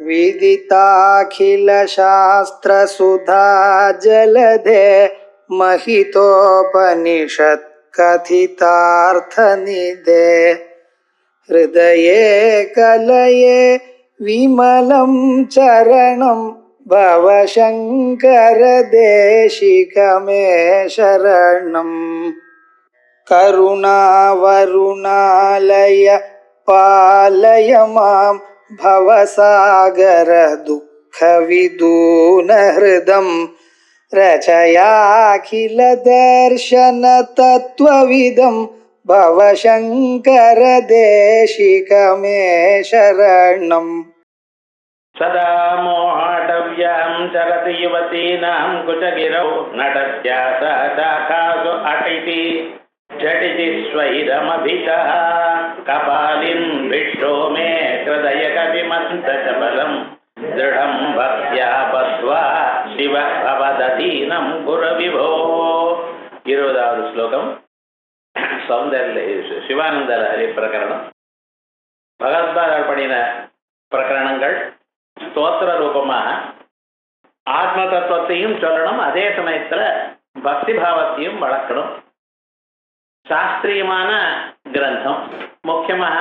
विदिताखिलशास्त्रसुधा जलधे महितोपनिषत् कथितार्थनिधे हृदये कलये विमलं चरणं भवशङ्कर देशिकमे शरणम् करुणावरुणालय पालय मां भवसागर दुःखविदूनहृदं रचयाखिलदर्शन तत्त्वविदं भवशङ्कर देशिकमे शरणम् सदा मोहाटव्यां चरति युवतीनां कुचगिरौ नटत्या शाखासु अटिति झटिति स्वैरमभितः कपालिन् विष्टो मे हृदय कविमन्तचबलं दृढं भक्त्या बद्ध्वा शिव भवदधीनं गुरुविभो 20வது ஸ்லோகம் சௌந்தர்ய சிவானந்த லஹரி பிரகரணம். பகவத்பாதர் பண்ணின பிரகரணங்கள் ஸ்தோத்திர ரூபமாக ஆத்ம தத்துவத்தையும் சொல்லணும், அதே சமயத்தில் பக்தி பாவத்தையும் வளர்க்கணும். சாஸ்திரியமான கிரந்தம். முக்கியமாக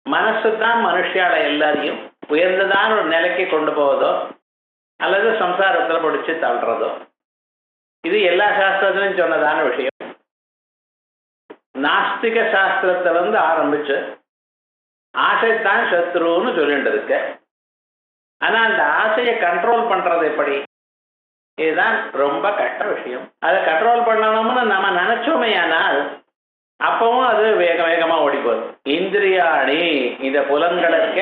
மனசு தான் மனுஷியால எல்லாரையும் உயர்ந்ததான ஒரு நிலைக்கு கொண்டு போவதோ அல்லது சம்சாரத்தில் பிடிச்சி தள்ளுறதோ, இது எல்லா சாஸ்திரத்திலையும் சொன்னதான விஷயம். நாஸ்திக சாஸ்திரத்திலிருந்து ஆரம்பிச்சு ஆசைத்தான் சத்ருன்னு சொல்லிட்டு இருக்க. ஆனா அந்த ஆசையை கண்ட்ரோல் பண்றது எப்படி, இதுதான் ரொம்ப கஷ்ட விஷயம். அதை கண்ட்ரோல் பண்ணணும்னு நம்ம நினைச்சோமே, ஆனால் அப்பவும் அது வேக வேகமா ஓடி போகுது. இந்திரியாணி, இந்த புலன்களுக்க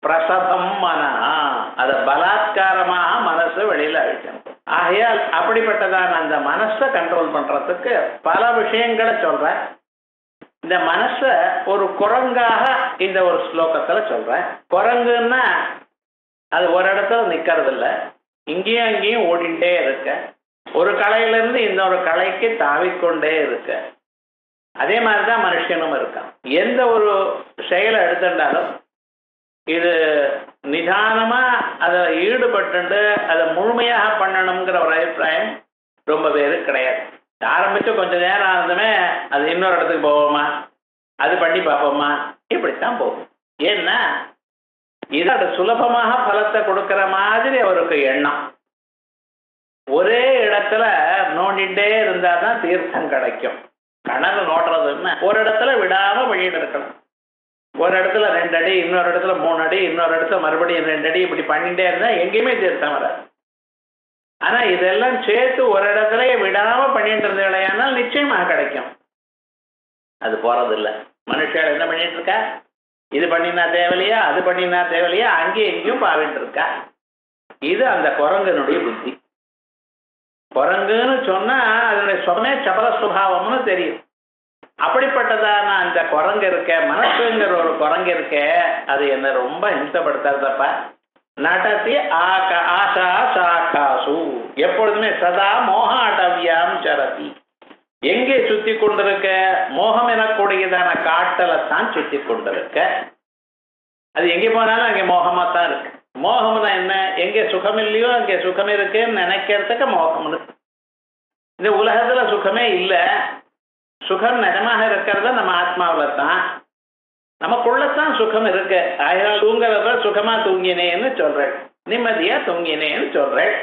பிரசபம் மனஹா, அதை பலாத்காரமாக மனசு வெளியில அழிக்கணும். ஆகையால் அப்படிப்பட்டதான அந்த மனசை கண்ட்ரோல் பண்றதுக்கு பல விஷயங்களை சொல்ற. இந்த மனச ஒரு குரங்காக இந்த ஒரு ஸ்லோகத்துல சொல்றேன். குரங்குன்னா அது ஒரு இடத்துல நிக்கிறது இல்லை, இங்கேயும் அங்கேயும் ஓடிண்டே இருக்க, ஒரு கலையிலிருந்து இன்னொரு கலைக்கு தாவிக்கொண்டே இருக்க. அதே மாதிரிதான் மனுஷனும் இருக்கான். எந்த ஒரு செயலை எடுத்துட்டாலும் இது நிதானமா அதை ஈடுபட்டு அதை முழுமையாக பண்ணணுங்கிற ஒரு அபிப்பிராயம் ரொம்ப பேருக்கு கிடையாது. ஆரம்பிச்சு கொஞ்ச நேரம் ஆனதுமே அது இன்னொரு இடத்துக்கு போவோமா, அது பண்ணி பார்ப்போமா, இப்படித்தான் போகும். ஏன்னா இதோட சுலபமாக பலத்தை கொடுக்கிற மாதிரி அவருக்கு எண்ணம். ஒரே இடத்துல நோண்டிகிட்டே இருந்தாதான் தீர்த்தம் கிடைக்கும். கணக்கு நோட்டுறதுன்னா ஒரு இடத்துல விடாம பண்ணிட்டு இருக்கணும். ஒரு இடத்துல 2 அடி, இன்னொரு இடத்துல 3 அடி, இன்னொரு இடத்துல மறுபடியும் 2 அடி, இப்படி பண்ணிட்டே இருந்தா எங்கேயுமே தீர்த்தம் வராது. ஆனா இதெல்லாம் சேர்த்து ஒரு இடத்துல விடாம பண்ணிட்டு இருந்தீங்களேனால் நிச்சயமாக கிடைக்கும். அது போறதில்லை. மனுஷால் என்ன பண்ணிட்டு இருக்கா, இது பண்ணினா தேவையில்லையா, அது பண்ணினா தேவையில்லையா, அங்கேயும் எங்கேயும் பாவிட்டு இருக்கா. இது அந்த குரங்கனுடைய புத்தி. குரங்குன்னு சொன்னா அதனுடைய சொமே சபல சுபாவம்னு தெரியும். அப்படிப்பட்டதான அந்த குரங்கு இருக்க, மனசுங்கிற ஒரு குரங்கு இருக்க, அது என்ன ரொம்ப ஹிம்சப்படுத்தாதப்ப. நடத்தி ஆசா சாக்காசு, எப்பொழுதுமே சதா மோகாட்டவியாம் சரதி, எங்கே சுத்தி கொண்டிருக்க, மோகம் எனக்கூடியதான காட்டலை தான் சுத்தி கொண்டிருக்க. அது எங்கே போனாலும் அங்கே மோகமா தான் இருக்கு. மோகம்னா என்ன, எங்கே சுகம் இல்லையோ அங்கே சுகம் இருக்குன்னு நினைக்கிறதுக்கு மோகம் இருக்கு. இந்த உலகத்துல சுகமே இல்லை. சுகம் நிஜமாக இருக்கிறது நம்ம ஆத்மாவில் தான், நமக்குள்ளத்தான் சுகம் இருக்கு. அதனால தூங்குறத சுகமா தூங்கினேன்னு சொல்றேன், நிம்மதியா தூங்கினேன்னு சொல்றேன்.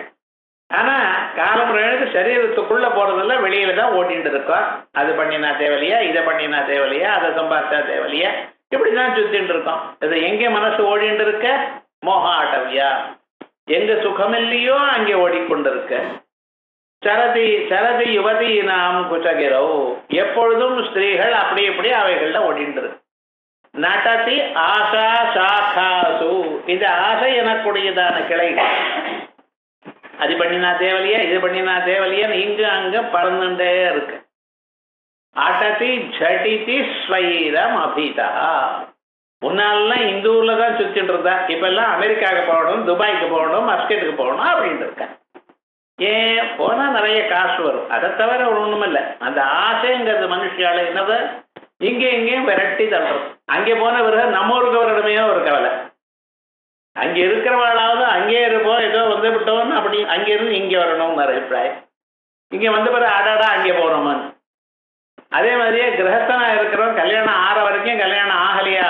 ஆனா காலம் சரீரத்துக்குள்ள போறதில்ல, வெளியில தான் ஓட்டிட்டு இருக்கோம். அது பண்ணினா தேவையில்லையா, இதை பண்ணினா தேவையில்லையா, அதை சம்பாதிச்சா தேவையில்லையா, இப்படிதான் சுத்திட்டு இருக்கோம். இது எங்கே மனசு ஓடிட்டு இருக்க, மோகாட்டவியா, எங்க சுகம் இல்லையோ அங்கே ஓடிக்கொண்டிருக்க. சரதி சரதி யுவதி நாம் குச்சகிரோ, எப்பொழுதும் ஸ்திரீகள் அப்படி இப்படி அவைகள்ல ஓடிட்டு இருக்கு. நடத்தி ஆசா சாக்காசு, இந்த ஆசை எனக்கூடியதான கிளைகள், அது பண்ணினா தேவையில்லையா, இது பண்ணினா தேவையில்லையான்னு இங்கு அங்க பறந்துட்டே இருக்கு. அடதி ஜடிதி ஸ்வைரம் அபிதா. முன்னாலாம் இந்த ஊர்ல தான் சுத்திட்டு இருந்தா, இப்ப எல்லாம் அமெரிக்காவுக்கு போகணும், துபாய்க்கு போகணும், மஸ்கட்டுக்கு போகணும் அப்படின்னு இருக்கேன். ஏன் போனா நிறைய காசு வரும், அதை தவிர ஒண்ணும் இல்லை. அந்த ஆசைங்கிறது மனுஷால என்னது, இங்கே இங்கேயும் விரட்டி தள்ளுறது. அங்கே போன பிறகு நம்ம ஊருக்கு வரணுமே ஒரு கவலை. அங்கே இருக்கிறவளாவது அங்கேயே இருப்போம், ஏதோ வந்து விட்டோம்னு அப்படி அங்கேருந்து இங்கே வரணும்னு அபிப்பிராயம். இங்கே வந்த பிறகு ஆடாடா அங்கே போகிறோமான்னு. அதே மாதிரியே கிரகஸ்தனாக இருக்கிறவன் கல்யாணம் ஆற வரைக்கும் கல்யாணம் ஆகலையே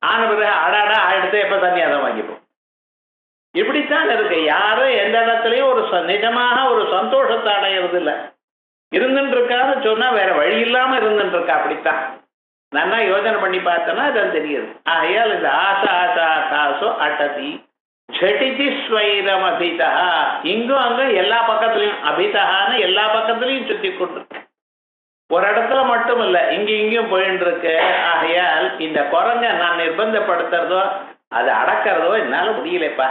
ஆன பிறகு ஆடாடா ஆயிடுத்து எப்போ சன்னியாசம் வாங்கிப்போம். இப்படித்தான் இருக்கு. யாரும் எந்த இடத்துலையும் ஒரு நிஜமாக ஒரு சந்தோஷத்தை அடையிறது இல்லை. இருந்துட்டு இருக்கான்னு சொன்னால் வேற வழி இல்லாமல் இருந்துட்டு இருக்கா. அப்படித்தான் நல்லா யோசனை பண்ணி பார்த்தோன்னா அது தெரியுது. ஆகையால் இந்த ஆசா காசோ அட்டதி ஜட்டிதி ஸ்வைரம் அபிதா, இங்கும் அங்கும் எல்லா பக்கத்துலையும் அபிதான்னு எல்லா பக்கத்துலையும் சுற்றி கொண்டிருக்கேன். ஒரு இடத்துல மட்டும் இல்லை, இங்கேயும் போயின்னு இருக்கு. ஆகையால் இந்த குரங்க நான் நிர்பந்தப்படுத்துறதோ அதை அடக்கிறதோ என்னால் முடியலப்பா.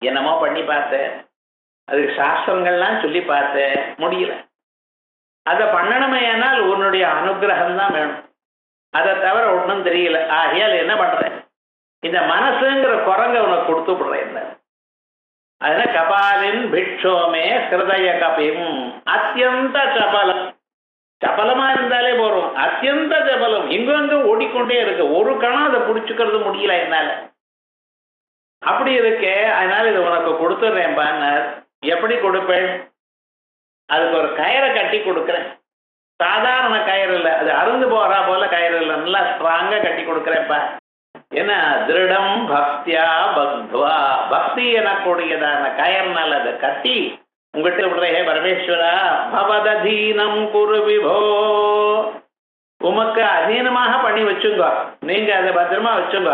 என்னமோ பண்ணி பார்த்தேன், அதுக்கு சாஸ்திரங்கள்லாம் சொல்லி பார்த்தேன், முடியல. அதை பண்ணணுமே ஆனால் உன்னுடைய அனுகிரகம் தான் வேணும். அதை தவிர ஒன்றும் தெரியல. ஆகையால் என்ன பண்றேன், இந்த மனசுங்கிற குரங்க உனக்கு கொடுத்து விடுறேன். அதனால கபாலின் பிக்ஷோமே ஹிருதய கபிம் அத்தியந்த சபலம். சபலமா இருந்தாலே போறோம், அத்தியந்த சபலம். இங்கும் ஓடிக்கொண்டே இருக்கு, ஒரு கணம் அதை பிடிச்சுக்கிறது முடியல என்னால. அப்படி இருக்கே, அதனால இது உனக்கு கொடுத்துட்றேன்பான்னு. எப்படி கொடுப்பேன், அதுக்கு ஒரு கயிறை கட்டி கொடுக்குறேன். சாதாரண கயிறு இல்லை, அது அருந்து போறா போல கயிறு இல்லை, நல்லா ஸ்ட்ராங்கா கட்டி கொடுக்குறேன்ப்பா. என்ன திருடம் பக்தியா பக்துவா, பக்தி எனக்கூடியதான கயர்னால் அதை கட்டி உங்ககிட்ட விடுறே. பரமேஸ்வரா பவதீனம் குரு விபோ, உமக்கு அதீனமாக பண்ணி வச்சுங்க, நீங்க அதை பத்திரமா வச்சுங்க.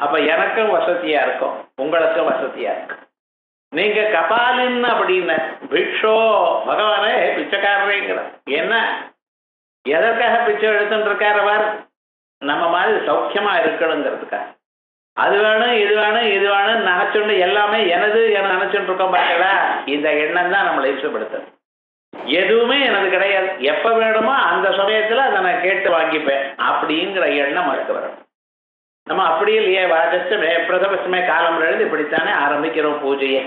அப்ப எனக்கும் வசதியா இருக்கும், உங்களுக்கும் வசதியா இருக்கும். நீங்க கபாலின் அப்படின்னு பிக்ஷோ, பகவானே பிச்சைக்காரங்கிற. என்ன எதற்காக பிச்சை எடுத்துட்டு இருக்காரவர், நம்ம மாதிரி சௌக்கியமா இருக்கணுங்கிறதுக்காக. அது வேணும் இது வேணும் இது வேணும் நினைச்சுண்டு எல்லாமே எனது என நினைச்சுட்டு இருக்கோம். பார்த்தா இந்த எண்ணம் தான் நம்மளை இஷ்டப்படுத்துது. எதுவுமே எனது கிடையாது, எப்ப வேணுமோ அந்த சமயத்துல அதை நான் கேட்டு வாங்கிப்பேன் அப்படிங்கிற எண்ணம் அதுக்கு வரும். நம்ம அப்படி இல்லையே, வாஜஸ்டமே பிரதமஸ்மே காலம் எழுந்து இப்படித்தானே ஆரம்பிக்கிறோம் பூஜையை.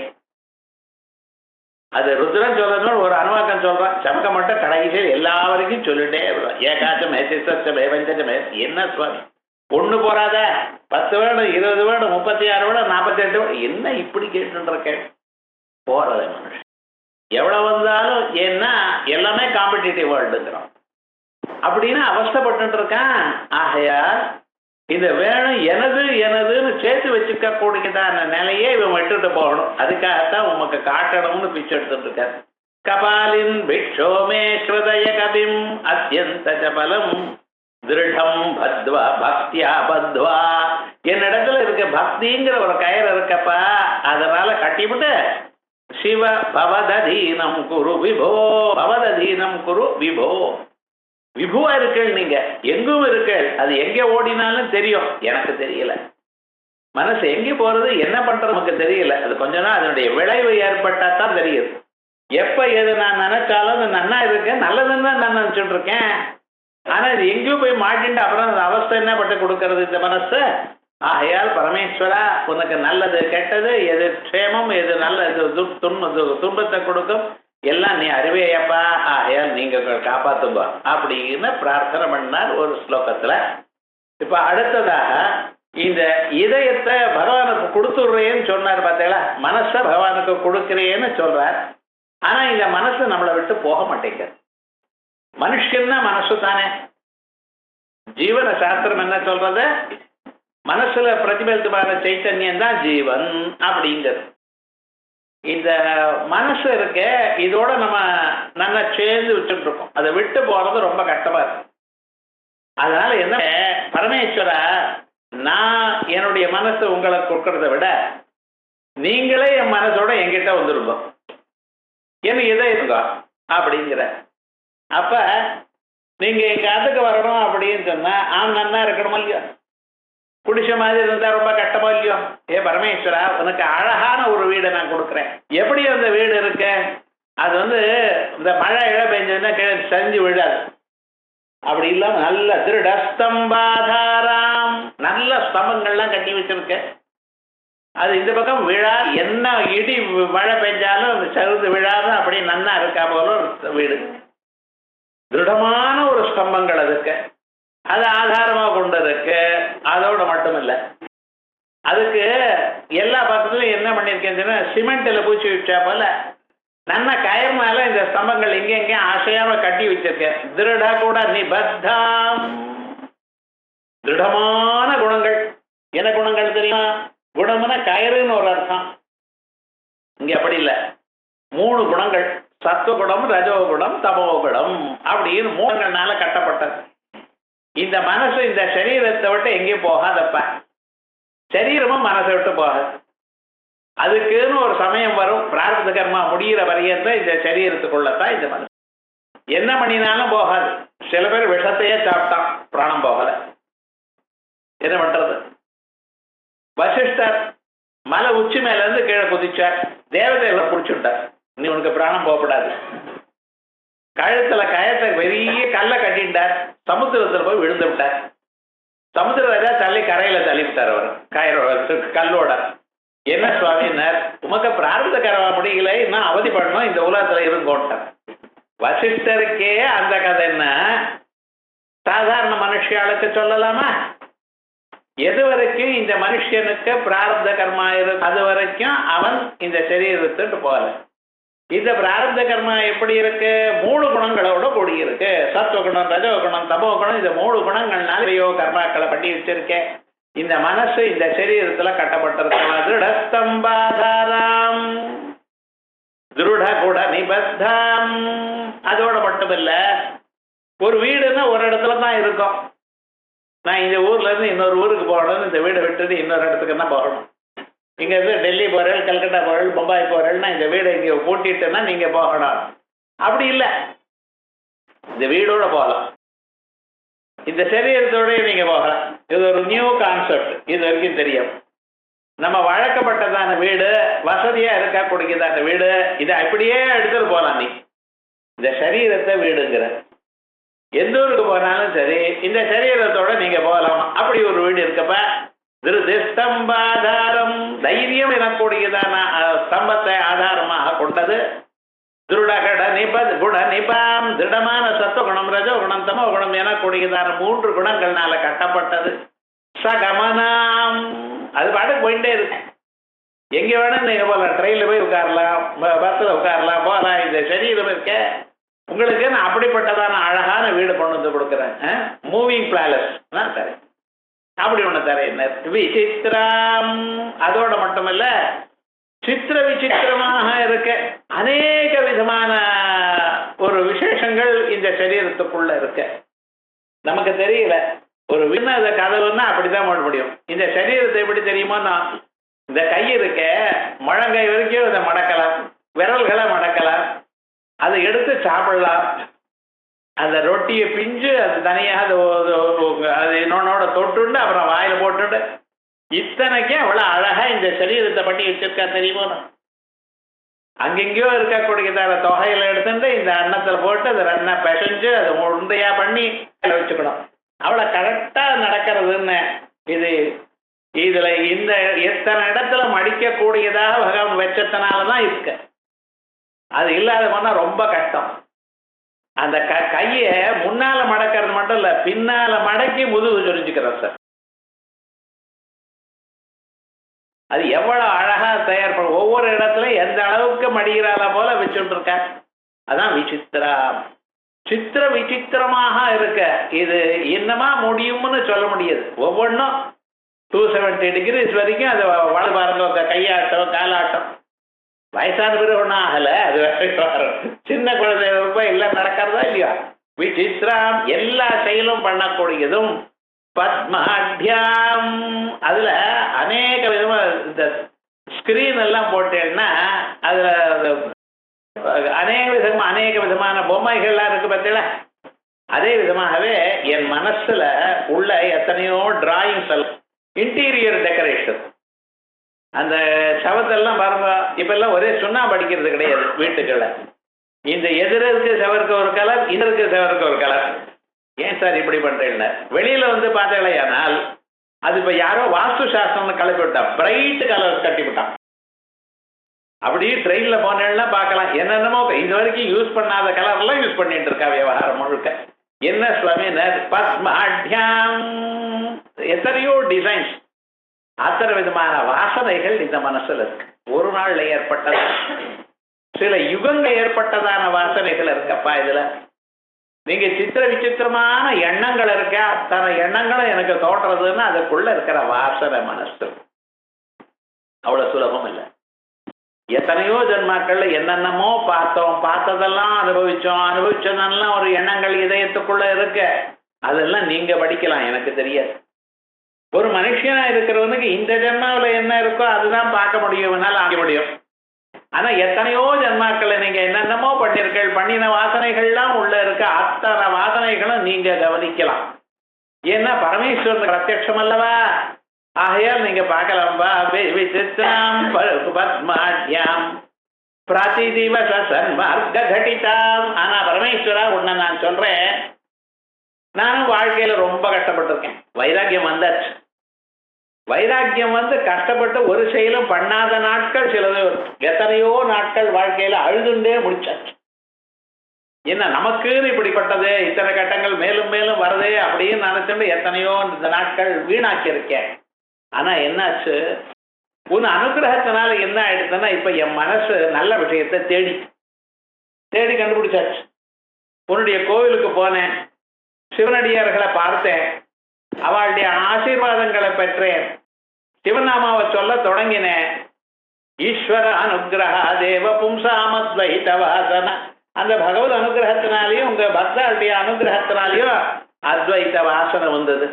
அது ருத்ரன் சொல்றதுன்னு ஒரு அனுவாக்கம் சொல்றான், சமக்க மட்டும் கடைசியில் எல்லா வரைக்கும் சொல்லிட்டே வருவான். ஏகாச்சமே சிசமே வஞ்சமே. என்ன சுவாமி ஒண்ணு போறாத, 10 வேர்டு 20 வேர்டு 36 வேர்டு 48 வேர்டு, என்ன இப்படி கேட்டு இருக்கேன் போறது மனுஷன் எவ்வளவு வந்தாலும். ஏன்னா எல்லாமே காம்படிட்டிவ் வேர்ல்டுங்கிறோம் அப்படின்னு அவஸ்தைப்பட்டு இருக்கான். ஆகையா இந்த வேணும் எனது எனதுன்னு சேர்த்து வச்சுக்க கூடியதான நிலையே இவன் விட்டுட்டு போகணும். அதுக்காகத்தான் உமக்கு காட்டணும்னு பிச்சை எடுத்துட்டு இருக்காரு. கபாலின் பிக்ஷோமே ஹிருதய கபிம் அத்யந்த ஜபலம் திருடம் பத்வா பக்தியா பத்வா. என்னிடத்துல இருக்க பக்திங்கிற ஒரு கயிறு இருக்கப்பா, அதனால கட்டிவிட்டு சிவ பவதீனம் குரு விபோ, பவதீனம் குரு விபோ. விபுவா இருக்கள், நீங்க எங்கும் இருக்கள். அது எங்க ஓடினாலும் தெரியும், எனக்கு தெரியல. மனசு எங்கே போறது என்ன பண்றது நமக்கு தெரியல. அது கொஞ்ச நாள் அதனுடைய விளைவு ஏற்பட்டா தான் தெரியுது. எப்ப எது நான் நினைச்சாலும் அது நன்னா இருக்கேன், நல்லதுன்னு தான் நான் நினைச்சுட்டு இருக்கேன். ஆனா இது எங்கேயும் போய் மாட்டின்ட்டு அப்புறம் அந்த அவஸ்தை என்ன பட்டு கொடுக்கறது இந்த மனசு. ஆகையால் பரமேஸ்வரா உனக்கு நல்லது கெட்டது எது க்ஷேமம் எது நல்ல துன்பத்தை கொடுக்கும் எல்லாம் நீ அறிவேயப்பா. ஆகையால் நீங்க காப்பாத்துங்க அப்படின்னு பிரார்த்தனை பண்ணார் ஒரு ஸ்லோகத்துல. இப்ப அடுத்ததாக இந்த இதயத்தை பகவானுக்கு கொடுத்துடுறேன்னு சொன்னார் பார்த்தீங்களா, மனசை பகவானுக்கு கொடுக்கிறேன்னு சொல்றார். ஆனா இந்த மனசு நம்மளை விட்டு போக மாட்டேங்குது. மனுஷன்னா மனசு தானே. ஜீவன சாஸ்திரம் என்ன சொல்றது, மனசுல பிரதிபலித்தமான சைத்தன்யம் தான் ஜீவன் அப்படிங்கிறது. இந்த மனசு இருக்க இதோட நம்ம நல்லா சேர்ந்து வச்சுட்டு இருக்கோம், அதை விட்டு போறது ரொம்ப கஷ்டமா இருக்கு. அதனால என்ன பரமேஸ்வரா, நான் என்னுடைய மனசு உங்களுக்கு கொடுக்கறத விட நீங்களே என் மனசோட என்கிட்ட வந்துருக்கோம், எனக்கு இதை இருங்க அப்படிங்கிற. அப்ப நீங்க எங்க அதுக்கு வரணும் அப்படின்னு சொன்னா நன்னா இருக்கணுமா இல்லையோ, குடிசை மாதிரி இருந்தா ரொம்ப கஷ்டமா இல்லையோ. பரமேஸ்வரா உனக்கு அழகான ஒரு வீடை நான் கொடுக்குறேன். எப்படி அந்த வீடு இருக்கு, அது இந்த மழை இழ பெஞ்சதுன்னா சரிஞ்சு விழாது. அப்படி இல்லாம நல்ல திருடஸ்தம்பாதாராம், நல்ல ஸ்தம்பங்கள்லாம் கட்டி வச்சிருக்க. அது இந்த பக்கம் விழா, என்ன இடி மழை பெஞ்சாலும் சரிந்து விழாத அப்படி நன்னா இருக்கா போல ஒரு வீடு. திருடமான ஒரு ஸ்தம்பங்கள் அதுக்கு, அது ஆதாரமா கொண்டு இருக்கு. அதோட மட்டும் இல்லை, அதுக்கு எல்லா பக்கத்துலையும் என்ன பண்ணியிருக்கேன்னு சிமெண்ட்டில் பூச்சி வச்சா போல நல்ல கயிறு மேல இந்த ஸ்தம்பங்கள் எங்கே ஆசையாம கட்டி வச்சிருக்கேன். திருட கூட நிபத்தாம், திருடமான குணங்கள். என்ன குணங்கள் தெரியுமா? குணம்னா கயிறுன்னு ஒரு அர்த்தம். இங்க அப்படி இல்லை, 3 குணங்கள், சத்துவகுணம், ரஜோகுணம், தமோகுணம் அப்படின்னு 3 கட்டப்பட்டது. இந்த மனசு இந்த சரீரத்தை விட்டு எங்கேயும் போகாதப்ப, சரீரமும் மனசை விட்டு போகாது. அதுக்குன்னு ஒரு சமயம் வரும், பிராரப்த கர்மா முடிகிற வரையத்தை இந்த சரீரத்துக்குள்ளத்தான் இந்த மனசு என்ன பண்ணினாலும் போகாது. சில பேர் விஷத்தையே சாப்பிட்டான், பிராணம் போகல. என்ன பண்றது? வசிஷ்டர் மலை உச்சி மேல இருந்து கீழே குதிச்சார், தேவதைகளை பிடிச்சுட்டார், நீ உனக்கு பிராணம் போகப்படாது. கழுத்துல கயத்தை பெரிய கல்லை கட்டிட்டார், சமுத்திரத்தில் போய் விழுந்து விட்டார். சமுத்திர ராஜா தள்ளி கரையில தள்ளிவிட்டார் அவர் கயிறோட கல்லோட. என்ன சுவாமினார், உமக்கு பிரார்த்த கரவா முடியல, இன்னும் அவதி பண்ணணும், இந்த உலகத்துல இருங்கோட்டார். வசிஷ்டருக்கே அந்த கதை என்ன சாதாரண மனுஷியாளுக்கு சொல்லலாமா? எது வரைக்கும் இந்த மனுஷனுக்கு பிராரப்த கர்மா இருக்கு அது வரைக்கும் அவன் இந்த சரீரத்துட்டு போகல. இந்த பிராரப்த கர்மா எப்படி இருக்கு? 3 குணங்களோட கூடி இருக்கு. சத்துவகுணம், ரஜோகுணம், தமோகுணம். இந்த 3 குணங்கள்னால கர்மாக்களை பண்ணி வச்சிருக்கேன். இந்த மனசு இந்த சரீரத்துல கட்டப்பட்டிருக்கலாம். திருடஸ்தம்பாதாராம் திருட கூட நிபத்தாம். அதோட மட்டுமில்ல, ஒரு வீடுன்னா ஒரு இடத்துல தான் இருக்கும். நான் இந்த ஊர்ல இருந்து இன்னொரு ஊருக்கு போகணும், இந்த வீடை விட்டுட்டு இன்னொரு இடத்துக்கு தான் போகணும். இங்க இருந்து டெல்லி போறேன், கல்கட்டா போறேன், பம்பாய் போறேன்னா இந்த வீடை இங்க பூட்டிட்டுன்னா நீங்க போகணும். அப்படி இல்லை, இந்த வீடோட போகலாம், இந்த சரீரத்தோடய நீங்க போகலாம். இது ஒரு நியூ கான்செப்ட், இது வரைக்கும் தெரியும். நம்ம வழக்கப்பட்டதான வீடு, வசதியா இருக்கக்கூடியதான வீடு, இதை அப்படியே எடுத்துட்டு போகலாம். நீ இந்த சரீரத்தை வீடுங்கிற எந்த ஊருக்கு போனாலும் சரி, இந்த சரீரத்தோட நீங்க போகலாம். அப்படி ஒரு வீடு இருக்கப்ப திருதிஸ்தம்பாதாரம், தைரியம் எனக்கூடியதான ஸ்தம்பத்தை ஆதாரமாக கொண்டது. திருடகட நிபத் குண நிபாம், திருடமான சத்துவகுணம், ரஜோகுணம், தமோகுணம் எனக்கூடியதான 3 குணங்கள்னால கட்டப்பட்டது. சகமனாம், அது பாட்டுக்கு போயிட்டே இருக்கு. எங்க வேணும் நீங்க போகலாம், ட்ரெயின்ல போய் உட்காரலாம், பஸ்ல உட்காரலாம், போகலாம். இந்த சரீரம் இருக்க உங்களுக்கு நான் அப்படிப்பட்டதான அழகான வீடு கொண்டு வந்து கொடுக்குறேன், மூவிங் பிளாலஸ் நான் தரேன். அப்படி ஒன்று தரேன். விசித்திரம், அதோட மட்டுமல்ல சித்திர விசித்திரமாக இருக்க அநேக விதமான ஒரு விசேஷங்கள் இந்த சரீரத்துக்குள்ள இருக்க. நமக்கு தெரியல, ஒரு விண்ண கதவுன்னா அப்படிதான் போட முடியும். இந்த சரீரத்தை எப்படி தெரியுமோன்னா, இந்த கை இருக்க முழங்கை வரைக்கும் இதை மடக்கலாம், விரல்களை மடக்கலாம், அதை எடுத்து சாப்பிடலாம். அந்த ரொட்டியை பிஞ்சு அது தனியாக அது இன்னொன்னோட தொட்டுண்டு அப்புறம் வாயில போட்டுண்டு, இத்தனைக்கும் அவ்வளோ அழகா இந்த சரீரத்தை பண்ணி வச்சிருக்கா தெரியுமோ. அங்கெங்கேயோ இருக்கக்கூடியதான தொகையில எடுத்துட்டு இந்த அன்னத்தில் போட்டு அதை ரெண்டா பிசைஞ்சு அதை உருண்டையா பண்ணி வச்சுக்கணும். அவ்வளோ கரெக்டா நடக்கிறதுன்னு. இது இதுல இந்த எத்தனை இடத்துல மடிக்கக்கூடியதாக பகவான் வச்சத்தினாலதான் இருக்கு. அது இல்லாத போனா ரொம்ப கஷ்டம். அந்த கையை முன்னால மடக்கிறது மட்டும் இல்ல, பின்னால மடக்கி முதுகு சொரிஞ்சுக்கிறோம் சார். அது எவ்வளவு அழகா தயார் பண்ண, ஒவ்வொரு இடத்துல எந்த அளவுக்கு மடிகிறால போல வச்சுட்டு இருக்க. அதான் விசித்திரா. சித்திர விசித்திரமாக இருக்க. இது என்னமா முடியும்னு சொல்ல முடியாது. ஒவ்வொன்றும் 270 டிகிரிஸ் வரைக்கும் அது வலு பாருங்க, கையாட்டம், காலாட்டம். வயசான பிறகு ஒன்றும் ஆகலை, அது வரும். சின்ன குழந்தை எல்லாம் நடக்கிறதா இல்லையா? விசித்திரம், எல்லா செயலும் பண்ணக்கூடியதும். பத்மாட்யாம், அதுல அநேக விதமா இந்த ஸ்கிரீன் எல்லாம் போட்டேன்னா அதுல அநேக விதமான பொம்மைகள்லாம் இருக்கு பார்த்தீங்களா? அதே விதமாகவே என் மனசுல உள்ள எத்தனையோ டிராயிங்ஸ் எல்லாம், இன்டீரியர் டெக்கரேஷன். அந்த சவத்தெல்லாம் பாருங்க, இப்ப எல்லாம் ஒரே சுண்ணாம்பு அடிக்கிறது கிடையாது வீட்டுக்குள்ள. இந்த எதிர்க்கு செவருக்கு ஒரு கலர், இதற்கு செவருக்கு ஒரு கலர். ஏன் சார் இப்படி பண்றேன்னு வெளியில வந்து பார்த்தேனால் அது இப்ப யாரோ வாஸ்து சாஸ்திரம்னு கிளப்பி விட்டான், பிரைட் கலர் கட்டி விட்டான். அப்படி ட்ரெயின்ல போனேன்னா பார்க்கலாம், என்னென்னமோ இது வரைக்கும் யூஸ் பண்ணாத கலர்லாம் யூஸ் பண்ணிட்டு இருக்கா விவகாரம் முழுக்க. என்ன சுவாமி, பத்மாட்யாம், எத்தனையோ டிசைன்ஸ். அத்தனை விதமான வாசனைகள் இந்த மனசுல இருக்கு. ஒரு நாள்ல ஏற்பட்டது, சில யுகங்கள் ஏற்பட்டதான வாசனைகள் இருக்கப்பா. இதுல நீங்க சித்திர விசித்திரமான எண்ணங்கள் இருக்க, அத்தனை எண்ணங்களும் எனக்கு தோன்றதுன்னா அதுக்குள்ள இருக்கிற வாசனை மனசு. அவ்வளவு சுலபம் இல்லை. எத்தனையோ ஜென்மாக்கள்ல என்னென்னமோ பார்த்தோம், பார்த்ததெல்லாம் அனுபவிச்சோம், அனுபவிச்சதெல்லாம் ஒரு எண்ணங்கள் இதயத்துக்குள்ள இருக்க. அதெல்லாம் நீங்க படிக்கலாம், எனக்கு தெரியாது. ஒரு மனுஷனா இருக்கிறவனுக்கு இந்த ஜென்மாவில் என்ன இருக்கோ அதுதான் பார்க்க முடியும், ஆக முடியும். ஆனா எத்தனையோ ஜென்மாக்களை நீங்க என்னென்னமோ பண்ணிருக்கள், பண்ணின வாசனைகள்லாம் உள்ள இருக்க. அத்தனை வாசனைகளும் நீங்க கவனிக்கலாம். ஏன்னா பரமேஸ்வரன் பிரத்யட்சம் அல்லவா. ஆகையால் நீங்க பார்க்கலாம்பா. விசித்திரம் பத்மாட்யாம் பிரதிதிவச சன்மார்க்க கட்டிதாம். ஆனா பரமேஸ்வரா உன்னை நான் சொல்றேன், நானும் வாழ்க்கையில ரொம்ப கஷ்டப்பட்டிருக்கேன். வைராக்கியம் வந்தாச்சு. வைராக்கியம் வந்து கஷ்டப்பட்டு ஒரு செயலும் பண்ணாத நாட்கள் சிலது, எத்தனையோ நாட்கள் வாழ்க்கையில அழுதுண்டே முடிச்சாச்சு. என்ன நமக்குன்னு இப்படிப்பட்டது, இத்தனை கட்டங்கள் மேலும் மேலும் வருதே அப்படின்னு நினைச்சுட்டு எத்தனையோ இந்த நாட்கள் வீணாக்கி இருக்கேன். ஆனா என்னாச்சு, உன் அனுகிரகத்தினால என்ன ஆயிடுச்சுன்னா இப்ப என் மனசு நல்ல விஷயத்தை தேடி தேடி கண்டுபிடிச்சாச்சு. உன்னுடைய கோவிலுக்கு போனேன், சிவனடியார்களை பார்த்தேன், அவளுடைய ஆசீர்வாதங்களை பெற்றேன், சிவநாமாவை சொல்ல தொடங்கினேன். ஈஸ்வர அனுகிரக தேவ பும்சாமத்வைத வாசன. அந்த பகவத் அனுகிரகத்தினாலையும் உங்க பக்தருடைய அனுகிரகத்தினாலையும் அத்வைத வாசனை வந்தது.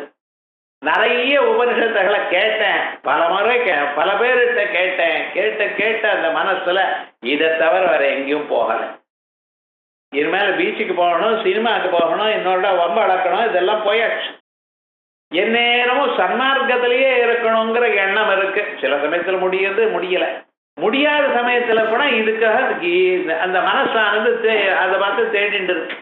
நிறைய உபனிஷத்துகளை கேட்டேன், பல முறை பல பேர்கிட்ட கேட்டேன். கேட்ட அந்த மனசுல இதை தவிர வேற எங்கேயும் போகல. இனிமேல பீச்சுக்கு போகணும், சினிமாவுக்கு போகணும், என்னோட வம்ப அளக்கணும், இதெல்லாம் போயாச்சு. எந்நேரமும் சன்மார்க்கத்திலேயே இருக்கணுங்கிற எண்ணம் இருக்கு. சில சமயத்துல முடியுது, முடியல. முடியாத சமயத்துல கூட இதுக்காக அந்த மனசானது அதை பார்த்து தேடிட்டு இருக்கு,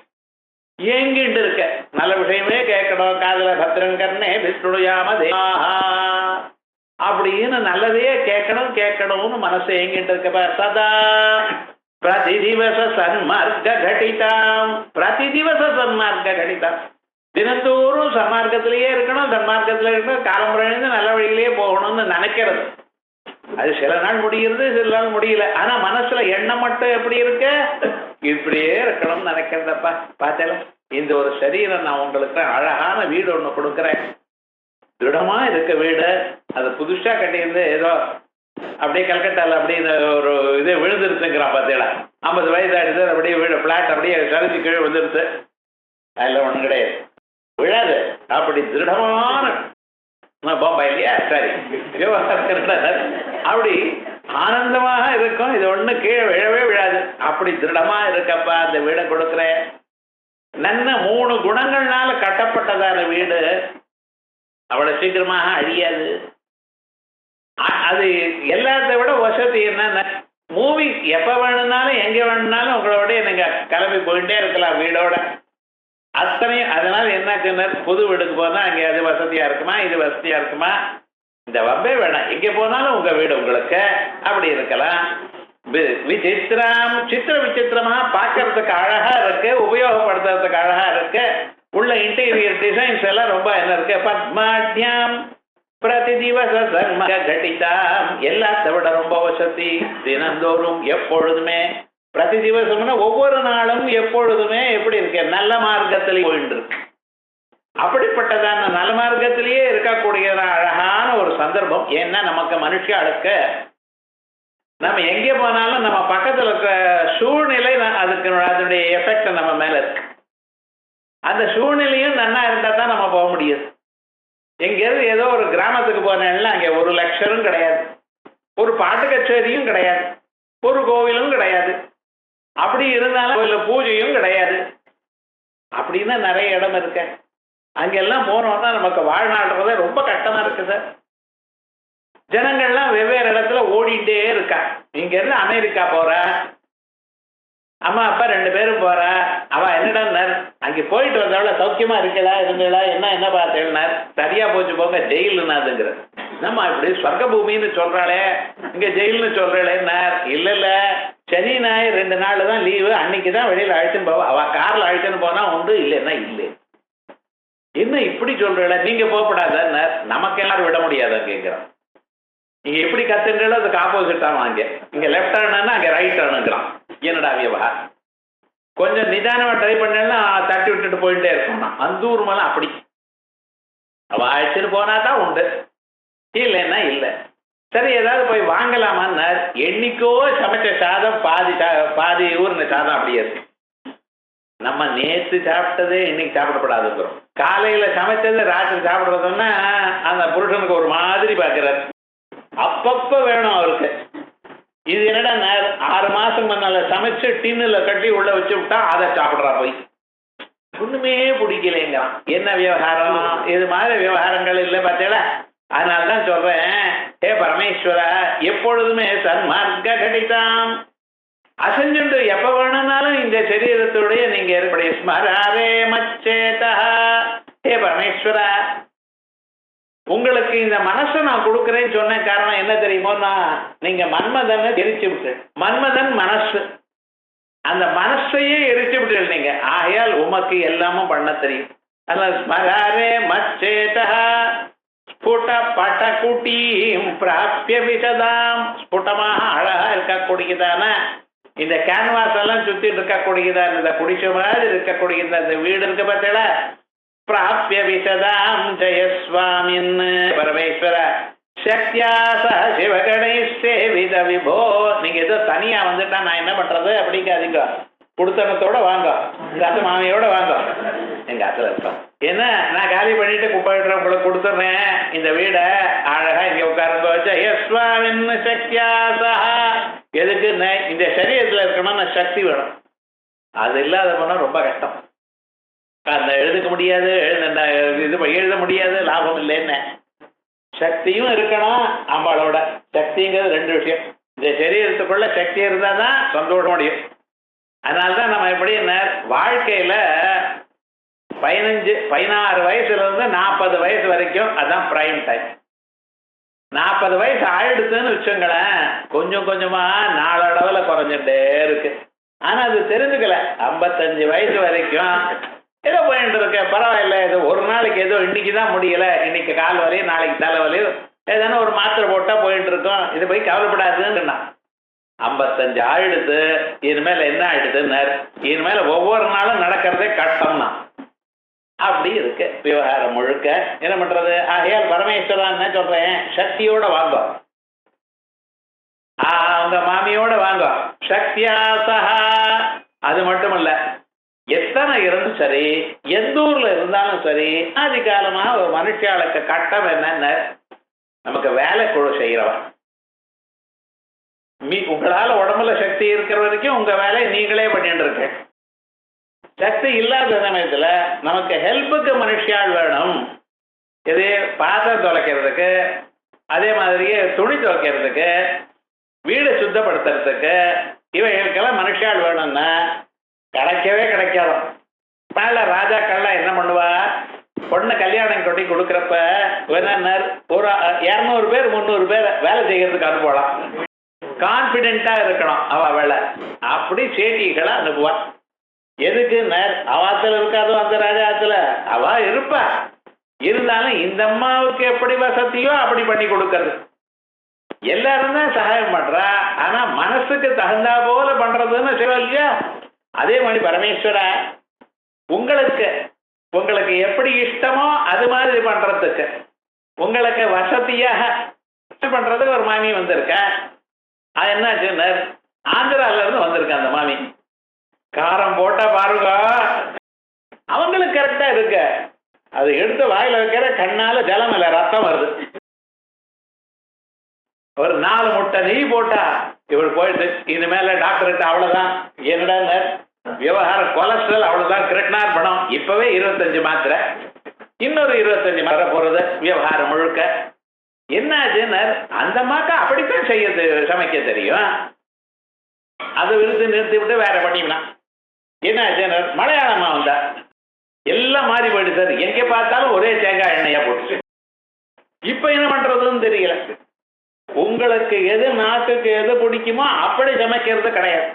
ஏங்கிட்டு இருக்க. நல்ல விஷயமே கேட்கணும், காதல பத்திரன் கர்ணே விஷ்ணுயாம தேவாஹா அப்படின்னு நல்லதையே கேட்கணும்னு மனசு ஏங்கிட்டு இருக்க. சதா பிரதிதிவச சன்மார்க்க கட்டிதாம். பிரதிதிவச சன்மார்க்க கட்டிதாம். தினந்தோறும் சன்மார்க்கத்திலேயே இருக்கணும், சன்மார்க்கத்தில் இருக்கணும், காலம்புழைந்து நல்ல வழியிலேயே போகணும்னு நினைக்கிறது. அது சில நாள் முடிகிறது, சில நாள் முடியல. ஆனா மனசுல எண்ணம் மட்டும் எப்படி இருக்க, இப்படியே இருக்கணும்னு நினைக்கிறதப்பா. பார்த்தேன், இந்த ஒரு சரீரம் நான் உங்களுக்கு அழகான வீடு ஒண்ணு கொடுக்குறேன், திருடமா இருக்க வீடு. அது புதுசா கட்டியிருந்து ஏதோ அப்படியே கல்கட்டால அப்படியே ஒரு இது விழுந்துருச்சுங்கிறான். பார்த்தீங்களா, 50 வயசு ஆயிடுது, அப்படியே வீடு பிளாட் அப்படியே சரிஞ்சு கீழே விழுந்துருச்சு. அதெல்லாம் ஒண்ணும் கிடையாது, விழாது. அப்படி திருடமான பாம்பா இல்லையா, சரி, அப்படி ஆனந்தமாக இருக்கும். இது ஒண்ணு கீழே விழவே விழாது. அப்படி திருடமா இருக்கப்பா அந்த வீடை கொடுக்குறேன். நல்ல 3 குணங்கள்னால கட்டப்பட்டதான வீடு அவ்வளவு சீக்கிரமாக அழியாது. அது எல்லாத்த விட வசதி என்னன்னா, மூவி எப்ப வேணும்னாலும் எங்க வேணும்னாலும் உங்களோட நீங்க கிளம்பி போயிட்டே இருக்கலாம் வீடோட. அத்தனையும் அதனால என்ன, புது வீடுக்கு போனா அங்கே அது வசதியா இருக்குமா, இது வசதியா இருக்குமா, இந்த வம்பே வேணாம், எங்க போனாலும் உங்க வீடு உங்களுக்கு அப்படி இருக்கலாம். விசித்திரம், சித்திர விசித்திரமா பார்க்கறதுக்கு அழகா இருக்கு, உபயோகப்படுத்துறதுக்கு அழகா இருக்கு. உள்ள இன்டீரியர் டிசைன்ஸ் எல்லாம் ரொம்ப என்ன இருக்கு. பத்மாட்யாம் பிரதிதிவச சன்மார்க்க கட்டிதாம். எல்லாத்த விட ரொம்ப வசதி. தினந்தோறும் எப்பொழுதுமே, பிரதி திவசம்னா ஒவ்வொரு நாளும் எப்பொழுதுமே எப்படி இருக்கு, நல்ல மார்க்கத்திலே போயிட்டு இருக்கு. அப்படிப்பட்டதான நல்ல மார்க்கத்திலேயே இருக்கக்கூடிய அழகான ஒரு சந்தர்ப்பம். ஏன்னா நமக்கு மனுஷாளுக்கு நம்ம எங்கே போனாலும் நம்ம பக்கத்துல இருக்க சூழ்நிலை அதுக்கு அதனுடைய எஃபெக்ட் நம்ம மேல இருக்கு. அந்த சூழ்நிலையும் நன்னா இருந்தா தான் நம்ம போக முடியாது. எங்கேயாவது ஏதோ ஒரு கிராமத்துக்கு போனேன்னா அங்கே ஒரு லெக்சரும் கிடையாது, ஒரு பாட்டு கச்சேரியும் கிடையாது, ஒரு கோவிலும் கிடையாது. அப்படி இருந்தாலும் கோயில பூஜையும் கிடையாது. அப்படின்னா நிறைய இடம் இருக்க. அங்கெல்லாம் போனோம்னா நமக்கு வாழ்நாள்றதே ரொம்ப கஷ்டமா இருக்கு சார். ஜனங்கள்லாம் வெவ்வேறு இடத்துல ஓடிட்டே இருக்கா. இங்க இருந்து அமெரிக்கா போற, அம்மா அப்பா 2 பேரும் போற. அவ என்னடா அங்கே போயிட்டு வந்தவள சௌக்கியமா இருக்கலா இருந்தா என்ன பார்த்தேன்னார். சரியா போச்சு போங்க, ஜெயிலுன்னாதுங்கிற. நம்ம இப்படி சொர்க்க பூமின்னு சொல்றாளே, இங்க ஜெயில்னு சொல்றாளேன்னார். இல்ல, சனி ஞாயிறு 2 நாள் தான் லீவு, அன்னைக்குதான் வெளியில அழைச்சுன்னு போவா. அவ கார்ல அழைச்சுன்னு போனா உண்டு, இல்லைன்னா இல்லை. என்ன இப்படி சொல்றல, நீங்க போகப்படாத, நமக்கு எல்லாரும் விட முடியாத கேட்கிறோம். நீங்க எப்படி கத்துங்களோ அதுக்கு ஆப்போசிட் ஆகும். இங்க லெஃப்ட் ஹேண்ட்னா அங்க ரைட் ஹேண்டுங்கிறான். என்னடா விவகாரம்? கொஞ்சம் நிதானமா ட்ரை பண்ணா தட்டி விட்டுட்டு போயிட்டே இருக்கணும். அந்த ஊர் மேல அப்படி அவ அழைச்சிட்டு போனா தான் உண்டு, இல்லைன்னா இல்லை. சரி ஏதாவது போய் வாங்கலாமான்னு என்னைக்கோ சமைச்ச சாதம் பாதி ஊர்ன சாதம் அப்படியே இருக்கு. நம்ம நேற்று சாப்பிட்டதே இன்னைக்கு சாப்பிடப்படாதுங்கிறோம். காலையில சமைச்சது ராத்திரி சாப்பிடுறதுன்னா அந்த புருஷனுக்கு ஒரு மாதிரி பார்க்கிறார். அப்பப்ப வேணும் அவருக்கு. இது என்னடா 6 மாசம் முன்னால சமைச்சு டின்னுல கட்டி உள்ள வச்சு விட்டா அதை சாப்பிட்றா போய். ஒண்ணுமே பிடிக்கலைங்கிறான். என்ன விவகாரம்? இது மாதிரி விவகாரங்கள் இல்லை பார்த்தீங்களா? அதனால்தான் சொல்றேன், ஹே பரமேஸ்வரா, எப்பொழுதுமே சன்மார்க்க கடிதாம் அசைஞ்சுண்டு எப்ப வேணும்னாலும் இந்த சரீரத்துடைய நீங்க ஏற்படைய ஸ்மராரே மச்சேதா. ஹே பரமேஸ்வரா, உங்களுக்கு இந்த மனசை நான் கொடுக்குறேன்னு சொன்ன காரணம் என்ன தெரியுமோன்னா, நீங்க மன்மதனை எரிச்சு விட்டு, மன்மதன் மனசு, அந்த மனசையே எரிச்சு விட்டு நீங்க. ஆகையால் உமக்கு எல்லாமும் பண்ண தெரியும். அதனால ஸ்மராரே மச்சேதா ஸ்புட பட்டகுட்டீம் பிராப்ய விசதாம். ஸ்புட்டமாக அழகா இருக்கக்கூடியதான இந்த கேன்வாஸ் எல்லாம் சுத்திட்டு இருக்கக்கூடியதான் இந்த குடிசை மாதிரி இருக்கக்கூடிய இந்த வீடு இருக்கு பார்த்தீங்களா? பிராப்ய விசதாம் ஜெயஸ்வாமின் பரமேஸ்வர சக்தியாச சிவகணை சேவித விபோ. நீங்க ஏதோ தனியா வந்துட்டா நான் என்ன பண்றது அப்படிங்காதீங்க. குடுத்தனத்தோட வாங்க, எங்க அத்தை மாமியோட வாங்க. எங்க அத்துல இருக்கோம் என்ன, நான் காலி பண்ணிட்டு குப்பைடுறேன், உங்களுக்கு கொடுத்துட்றேன் இந்த வீடை. அழகா இங்க உட்காருங்க. ஜெயஸ்வாமின் சக்தியாசா. எதுக்கு? இந்த சரீரத்தில் இருக்கணும்னா சக்தி வேணும். அது இல்லாத போனா ரொம்ப கஷ்டம். அந்த எழுதுக்க முடியாது, எழுத முடியாது, லாபம் இல்லைன்னு. சக்தியும் இருக்கணும். அம்பாளோட சக்திங்கிறது 2 விஷயம். இந்த சரீரத்துக்குள்ள சக்தி இருந்தால் தான் சந்தோஷம் முடியும். அதனால்தான் நம்ம எப்படி வாழ்க்கையில 16 வயசுல இருந்து 40 வயசு வரைக்கும் அதான் பிரைம் டைம். 40 வயசு ஆயிடுத்துன்னு வச்சுங்களேன், கொஞ்சம் கொஞ்சமா நாளளவுல குறைஞ்சிட்டே இருக்கு. ஆனா அது தெரிஞ்சுக்கல. 55 வயசு வரைக்கும் ஏதோ போயிட்டு இருக்க, பரவாயில்ல, ஏதோ ஒரு நாளைக்கு ஏதோ இன்னைக்கு தான் முடியல, இன்னைக்கு கால் வரையும் நாளைக்கு தலை வரையும் ஏதான ஒரு மாத்திரை போட்டா போயிட்டு இருக்கோம், இது போய் கவலைப்படாதுன்னா 55 ஆயிடுத்து. இனிமேல் என்ன ஆயிடுதுன்னு, இனிமேல் ஒவ்வொரு நாளும் நடக்கிறதே கஷ்டம் தான். அப்படி இருக்கு விவகாரம் முழுக்க. என்ன பண்றது? ஆகையால் பரமேஸ்வரன் என்ன சொல்றேன், சக்தியோட வாங்க, அவங்க மாமியோட வாங்க. சக்தியாசா. அது மட்டுமல்ல, எத்தனை இருந்தும் சரி, எந்த ஊர்ல இருந்தாலும் சரி, ஆதி காலமா ஒரு மனுஷாளுக்கு கட்டம் என்னன்னு, நமக்கு வேலை குழு செய்கிறவன். உங்களால உடம்புல சக்தி இருக்கிற வரைக்கும் உங்க வேலையை நீங்களே பண்ணிட்டு இருக்க. சக்தி இல்லாத சமயத்துல நமக்கு ஹெல்ப்புக்கு மனுஷியாள் வேணும். இது பாத்திரம் துளைக்கிறதுக்கு, அதே மாதிரியே துணி துவைக்கிறதுக்கு, வீடு சுத்தப்படுத்துறதுக்கு, இவைகளுக்கெல்லாம் மனுஷியாள் வேணும்னா கிடைக்கவே கிடைக்காது. மேல ராஜாக்கள்லாம் என்ன பண்ணுவா, பொண்ணு கல்யாணம் கொட்டி கொடுக்குறப்ப ஒரு 200 பேர் 300 பேர் வேலை செய்யறதுக்கு அனுப்பலாம். கான்பிடென்டா இருக்கணும் அவ வேலை. அப்படி சேட்டிகளை அனுப்புவா. எதுக்கு? அவாத்துல இருக்காதோ அந்த ராஜாத்துல அவ இருப்பா. இருந்தாலும் இந்த அம்மாவுக்கு எப்படி வசதியோ அப்படி பண்ணி கொடுக்கறது. எல்லாரும் தான் சகாயம் பண்றா, ஆனா மனசுக்கு தகுந்தா போல பண்றதுன்னு சொல்ல இல்லையா? அதே மாதிரி பரமேஸ்வரா, உங்களுக்கு எப்படி இஷ்டமோ அது மாதிரி பண்றதுக்கு, உங்களுக்கு வசதியாக பண்றதுக்கு ஒரு மாமி வந்திருக்க. அது என்னாச்சு, ஆந்திரால இருந்து வந்திருக்க அந்த மாமி. காரம் போட்டா பாருங்க, அவங்களுக்கு கரெக்டா இருக்க. அது எடுத்து வாயில வைக்கிற கண்ணால ஜலம் இல்ல, ரத்தம் வருது. ஒரு 4 முட்டை நெய் போட்டா இவள் போயிட்டு இனிமேல டாக்டர்கிட்ட அவ்வளவுதான். என்னடா விவகாரம், கொலஸ்ட்ரால் அவ்வளவுதான், கிரெட்னார் பணம் இப்பவே 25 மாத்திரை, இன்னொரு 25 மாத்திரை போறது. விவகாரம் முழுக்க என்னாச்சுன்னு, அந்த மாக்கா அப்படித்தான் சமைக்க தெரியும். அது விருது நிறுத்தி விட்டு வேற பண்ணிவினா. என்னாச்சு, மலையாளமா வந்தா எல்லாம் மாறி போயிட்டு சார். எங்க பார்த்தாலும் ஒரே தேங்காய் எண்ணெயா போட்டு. இப்ப என்ன பண்றதுன்னு தெரியல. உங்களுக்கு எது நாக்குக்கு எது பிடிக்குமோ அப்படி சமைக்கிறது கிடையாது.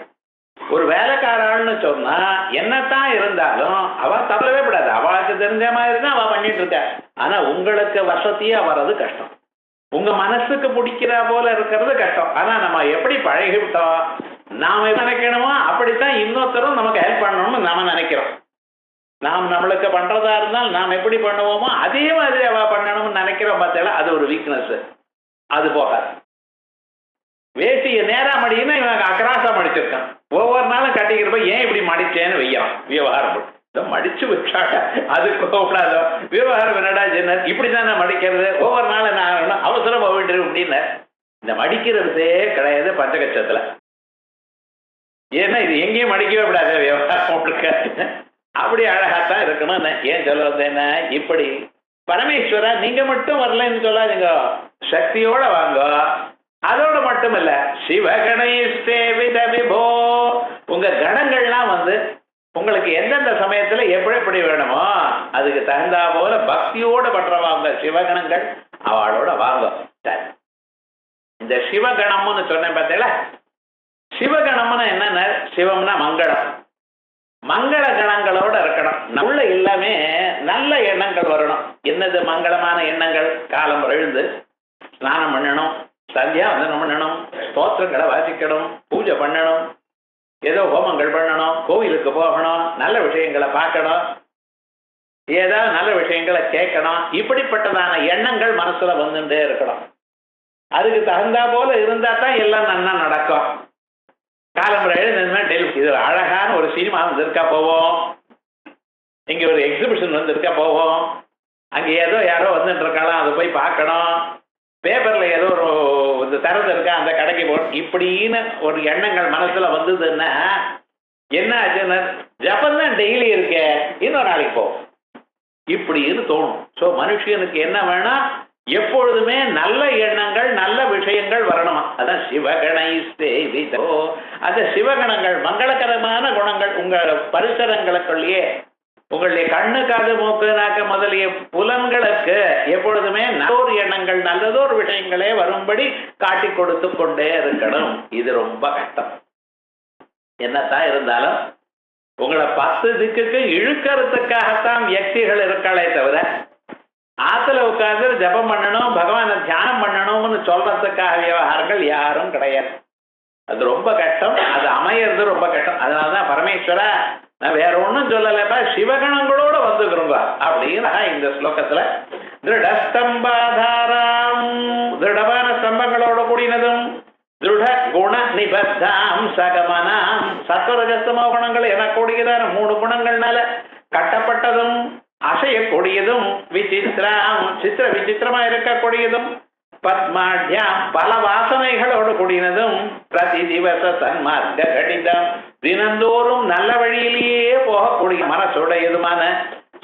ஒரு வேலைக்காரன்னு சொன்னா என்னத்தான் இருந்தாலும் அவ தவறவே கூடாது. அவளுக்கு தெரிஞ்ச மாதிரி தான் அவ பண்ணிட்டு இருக்க. ஆனா உங்களுக்கு வசதியா வர்றது கஷ்டம். உங்க மனசுக்கு பிடிக்கிறா போல இருக்கிறது கஷ்டம். ஆனா நம்ம எப்படி பழகிவிட்டோம், நாம எப்படி நினைக்கணுமோ அப்படித்தான் இன்னொருத்தரும் நமக்கு ஹெல்ப் பண்ணணும்னு நாம நினைக்கிறோம். நாம் நம்மளுக்கு பண்றதா இருந்தால் நாம் எப்படி பண்ணுவோமோ அதே மாதிரி அவ பண்ணணும்னு நினைக்கிறோம். பார்த்தா அது ஒரு வீக்னஸ். அது போகாது. வேட்டியை நேரா மடினா இவன் அக்கராசா மடிச்சிருக்கான். ஒவ்வொரு நாளும் கட்டிக்கிறப்ப ஏன் இப்படி மடிச்சேன்னு வைக்கிறான். விவகாரம் மடிச்சு வச்சாக்க அது கூடாதோ. விவகாரம் என்னடா ஜென்னர் இப்படிதானே மடிக்கிறது. ஒவ்வொரு நாளும் நான் அவசரம் போயிட்டு அப்படின்னு இந்த மடிக்கிறதே கிடையாது பஞ்சகட்சத்துல. ஏன்னா இது எங்கேயும் மடிக்கவே விடாத விவகாரம் இருக்க. அப்படி அழகாத்தான் இருக்கணும். ஏன் சொல்ல வந்தேன்னா, இப்படி பரமேஸ்வரா நீங்க மட்டும் வரலன்னு சொல்லாதீங்க, சக்தியோட வாங்க. அதோட மட்டும் இல்ல, சிவகணேஷ்டே வித விபோ, உங்க கணங்கள்லாம் வந்து உங்களுக்கு எந்தெந்த சமயத்துல எப்படி எப்படி வேணுமோ அதுக்கு தகுந்தா போல பக்தியோட பண்றவாங்க சிவகணங்கள், அவளோட வாங்க. இந்த சிவகணம்னு சொன்னேன் பார்த்தீங்களா, சிவகணம்னா என்னன்னா, சிவம்னா மங்களம், மங்கள கணங்களோட இருக்கணும். உள்ள எல்லாமே நல்ல எண்ணங்கள் வரணும். என்னது மங்களமான எண்ணங்கள்? காலம் எழுந்து ஸ்நானம் பண்ணணும், சந்தியாவந்தனம் பண்ணணும், ஸ்தோத்திரங்களை வாசிக்கணும், பூஜை பண்ணணும், ஏதோ ஹோமங்கள் பண்ணணும், கோவிலுக்கு போகணும், நல்ல விஷயங்களை பார்க்கணும், ஏதாவது நல்ல விஷயங்களை கேட்கணும். இப்படிப்பட்டதான எண்ணங்கள் மனசுல வந்துட்டே இருக்கணும். அதுக்கு தகுந்தா போல இருந்தா தான் எல்லாம் நன்னா நடக்கும். காலம்புரை எழுதுனா இது அழகான ஒரு சினிமா வந்திருக்கா போவோம், இங்க ஒரு எக்ஸிபிஷன் வந்திருக்கா போவோம், அங்க ஏதோ யாரோ வந்துட்டு இருக்கலாம், அதை போய் பார்க்கணும், பேப்பர்ல ஏதோ ஒரு திறந்து இருக்கா அந்த கடைக்கு போகணும். இப்படின்னு ஒரு எண்ணங்கள் மனசுல வந்ததுன்னா என்ன ஆச்சுன்னா, ஜப்பந்தான் டெய்லி இருக்க, இன்னொரு நாளைக்கு போவோம் இப்படின்னு தோணும். ஸோ மனுஷனுக்கு என்ன வேணா, எப்பொழுதுமே நல்ல எண்ணங்கள் நல்ல விஷயங்கள் வரணுமா. அதான் சிவகணை சேவிதோ. அந்த சிவகணங்கள் மங்களகரமான குணங்கள் உங்கள் பரிசரங்களுக்குள்ளேயே, உங்களுடைய கண்ணு காது மூக்கு நாக்கு முதலிய புலன்களுக்கு எப்பொழுதுமே நல்லோர் எண்ணங்கள் நல்லதோர் விஷயங்களே வரும்படி காட்டி கொடுத்து கொண்டே இருக்கணும். இது ரொம்ப கஷ்டம். என்னத்தான் இருந்தாலும் உங்களை 10 திக்குக்கு இழுக்கிறதுக்காகத்தான் வியக்திகள் இருக்காளே தவிர, ஆத்துல உட்கார்ந்து ஜபம் பண்ணணும், பகவானை தியானம் பண்ணணும்னு சொல்றதுக்காக விவகாரங்கள் யாரும் கிடையாது. அது ரொம்ப கஷ்டம். அது அமையிறது ரொம்ப கஷ்டம். அதனாலதான் பரமேஸ்வரா நான் வேற ஒன்றும் சொல்லலைப்பா, சிவகணங்களோட வந்துக்கிறோங்க அப்படின்னா இந்த ஸ்லோகத்துல திருடஸ்தம்பாதாராம், திருடமான ஸ்தம்பங்களோட கூடினதும், திருட குண நிபத்தாம் சகமனாம், சத்வரஜஸ்தமோ குணங்கள் என கூடியதான 3 குணங்கள்னால கட்டப்பட்டதும், அசையக்கூடியதும், விசித்திரம் சித்திர விசித்திரமா இருக்கக்கூடியதும், பத்மாட்யாம் பல வாசனைகளோடு கூடினதும், பிரதி திவச சன்மார்க்க கடிதம் தினந்தோறும் நல்ல வழியிலேயே போகக்கூடிய மனசுடையதுமான,